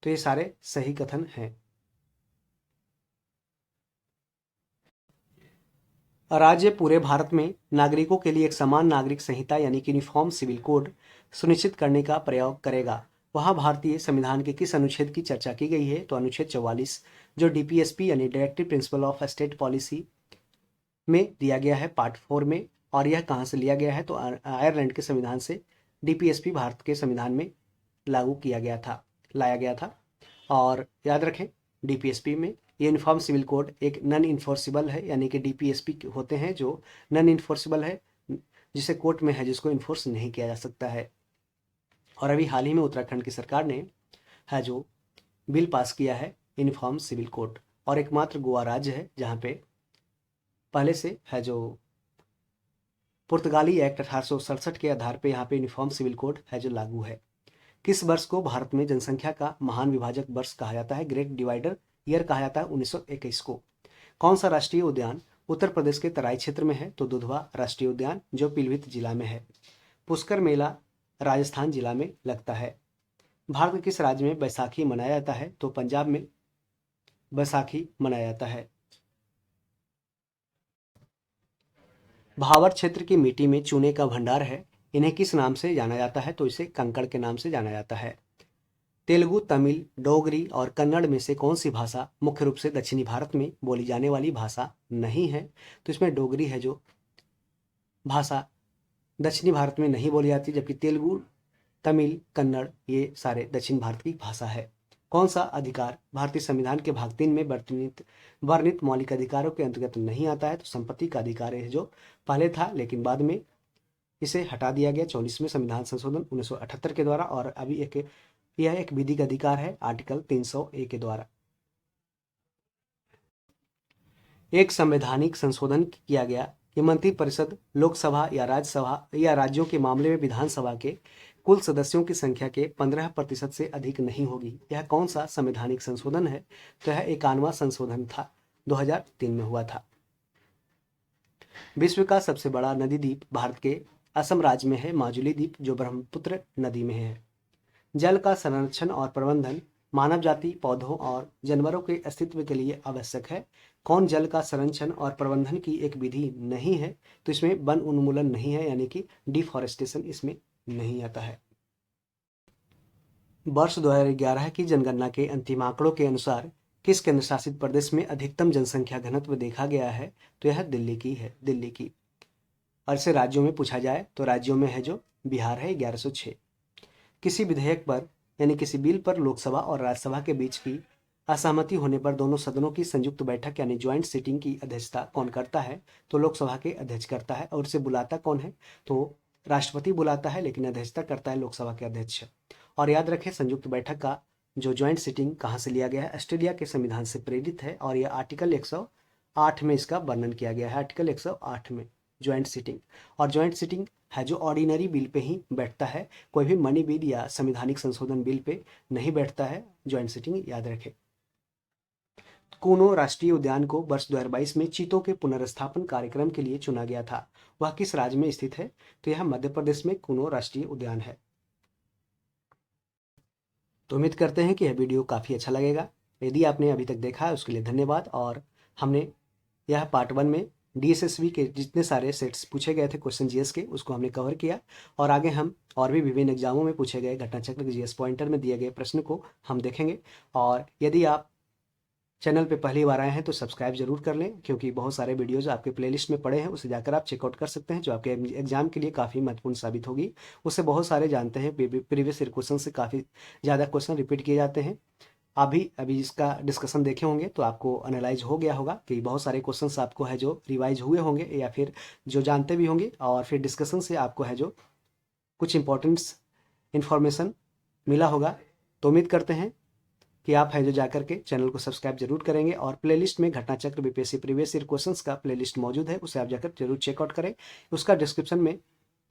तो ये सारे सही कथन हैं। राज्य पूरे भारत में नागरिकों के लिए एक समान नागरिक संहिता यानी कि यूनिफॉर्म सिविल कोड सुनिश्चित करने का प्रयोग करेगा। वहाँ भारतीय संविधान के किस अनुच्छेद की चर्चा की गई है? तो अनुच्छेद 44 जो डीपीएसपी यानी directive principle of state policy में दिया गया है पार्ट 4 में। और यह कहाँ से लिया गया है? तो आयरलैंड के संविधान से डीपीएसपी भारत के संविधान में लाया गया था। और याद रखें डीपीएसपी में यूनिफॉर्म सिविल कोड एक नॉन इन्फोर्सिबल है, यानी कि डीपीएसपी होते हैं जो नॉन इन्फोर्सिबल है, जिसे कोर्ट में है जिसको इन्फोर्स नहीं किया जा सकता है। और अभी हाल ही में उत्तराखंड की सरकार ने है जो बिल पास किया है यूनिफॉर्म सिविल कोड, और एकमात्र गोवा राज्य है जहाँ पे पहले से है जो पुर्तगाली एक्ट 1867 के आधार पे यहाँ पे यूनिफॉर्म सिविल कोड है जो लागू है। किस वर्ष को भारत में जनसंख्या का महान विभाजक वर्ष कहा जाता है? ग्रेट डिवाइडर ईयर कहा जाता है 1921 को। कौन सा राष्ट्रीय उद्यान उत्तर प्रदेश के तराई क्षेत्र में है? तो दुधवा राष्ट्रीय उद्यान जो पीलीभीत जिला में है। पुष्कर मेला राजस्थान जिला में लगता है। भारत के किस राज्य में बैसाखी मनाया जाता है? तो पंजाब में बैसाखी मनाया जाता है। भावर क्षेत्र की मिट्टी में चूने का भंडार है, इन्हें किस नाम से जाना जाता है? तो इसे कंकड़ के नाम से जाना जाता है। तेलुगु, तमिल, डोगरी और कन्नड़ में से कौन सी भाषा मुख्य रूप से दक्षिणी भारत में बोली जाने वाली भाषा नहीं है? तो इसमें डोगरी है जो भाषा दक्षिणी भारत में नहीं बोली जाती, जबकि तेलुगु, तमिल, कन्नड़ ये सारे दक्षिण भारत की भाषा है। कौन सा अधिकार भारतीय संविधान के भाग 3 में वर्णित मौलिक अधिकारों के अंतर्गत नहीं आता है? तो संपत्ति का अधिकार है जो पहले था लेकिन बाद में इसे हटा दिया गया 44वें संविधान संशोधन 1978 के द्वारा, और अभी यह एक विधिक अधिकार है आर्टिकल 300A के द्वारा। एक संवैधानिक संशोधन किया गया कि मंत्रिपरिषद लोकसभा या राज्यसभा या राज्यों के मामले में विधानसभा के कुल सदस्यों की संख्या के 15% से अधिक नहीं होगी। यह कौन सा संवैधानिक संशोधन है? तो यह 51वां संशोधन था, 2003 में हुआ था। विश्व का सबसे बड़ा नदी द्वीप भारत के असम राज्य में है माजुली द्वीप जो ब्रह्मपुत्र नदी में है। जल का संरक्षण और प्रबंधन मानव जाति, पौधों और जानवरों के अस्तित्व के लिए आवश्यक है। कौन जल का संरक्षण और प्रबंधन की एक विधि नहीं है, तो इसमें वन उन्मूलन नहीं है, यानी कि डिफॉरेस्टेशन इसमें नहीं आता है। वर्ष 2011 की जनगणना के अंतिम आंकड़ों के अनुसार किस केंद्र शासित प्रदेश में अधिकतम जनसंख्या घनत्व देखा गया है, तो यह दिल्ली की है, दिल्ली की। और इसे राज्यों में पूछा जाए तो राज्यों में है जो बिहार है 1106। किसी विधेयक पर यानी किसी बिल पर लोकसभा और राज्यसभा के बीच की असहमति होने पर दोनों सदनों की संयुक्त बैठक यानी ज्वाइंट सिटिंग की अध्यक्षता कौन करता है, तो लोकसभा के अध्यक्ष करता है। और इसे बुलाता कौन है, तो राष्ट्रपति बुलाता है, लेकिन अध्यक्षता करता है लोकसभा के अध्यक्ष। और याद रखें, संयुक्त बैठक का जो ज्वाइंट सिटिंग कहाँ से लिया गया है, ऑस्ट्रेलिया के संविधान से प्रेरित है। और यह आर्टिकल 108 में इसका वर्णन किया गया है, आर्टिकल 108 में ज्वाइंट सिटिंग। और ज्वाइंट सिटिंग है जो ऑर्डिनरी बिल पे ही बैठता है, कोई भी मनी बिल या संवैधानिक संशोधन बिल पे नहीं बैठता है ज्वाइंट सिटिंग, याद रखें। कूनो राष्ट्रीय उद्यान को वर्ष 2022 में चीतों के पुनर्स्थापन कार्यक्रम के लिए चुना गया था। वह किस राज्य में स्थित है, तो यह मध्य प्रदेश में कूनो राष्ट्रीय उद्यान है। तो उम्मीद करते हैं कि यह वीडियो काफ़ी अच्छा लगेगा। यदि आपने अभी तक देखा है उसके लिए धन्यवाद। और हमने यह पार्ट 1 में DSSV के जितने सारे सेट्स पूछे गए थे क्वेश्चन जीएस के, उसको हमने कवर किया। और आगे हम और भी विभिन्न एग्जामों में पूछे गए घटना चक्र के जीएस पॉइंटर में दिए गए प्रश्न को हम देखेंगे। और यदि आप चैनल पे पहली बार आए हैं तो सब्सक्राइब जरूर कर लें, क्योंकि बहुत सारे वीडियोज आपके प्लेलिस्ट में पड़े हैं, उसे जाकर आप चेकआउट कर सकते हैं, जो आपके एग्जाम के लिए काफ़ी महत्वपूर्ण साबित होगी। उससे बहुत सारे जानते हैं, प्रीवियस ईयर क्वेश्चन से काफ़ी ज़्यादा क्वेश्चन रिपीट किए जाते हैं। अभी इसका डिस्कशन देखे होंगे तो आपको एनालाइज हो गया होगा कि बहुत सारे क्वेश्चंस आपको है जो रिवाइज हुए होंगे या फिर जो जानते भी होंगे, और फिर डिस्कशन से आपको है जो कुछ इंपॉर्टेंट्स इन्फॉर्मेशन मिला होगा। तो उम्मीद करते हैं कि आप है जो जाकर के चैनल को सब्सक्राइब जरूर करेंगे। और प्लेलिस्ट में घटना चक्र बीपीएससी प्रीवियस ईयर क्वेश्चंस का प्लेलिस्ट मौजूद है, उसे आप जाकर जरूर चेकआउट करें। उसका डिस्क्रिप्शन में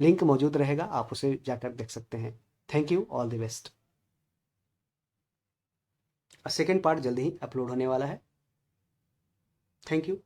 लिंक मौजूद रहेगा, आप उसे जाकर देख सकते हैं। Thank you, all the best. Second part जल्दी ही अपलोड होने वाला है। Thank you.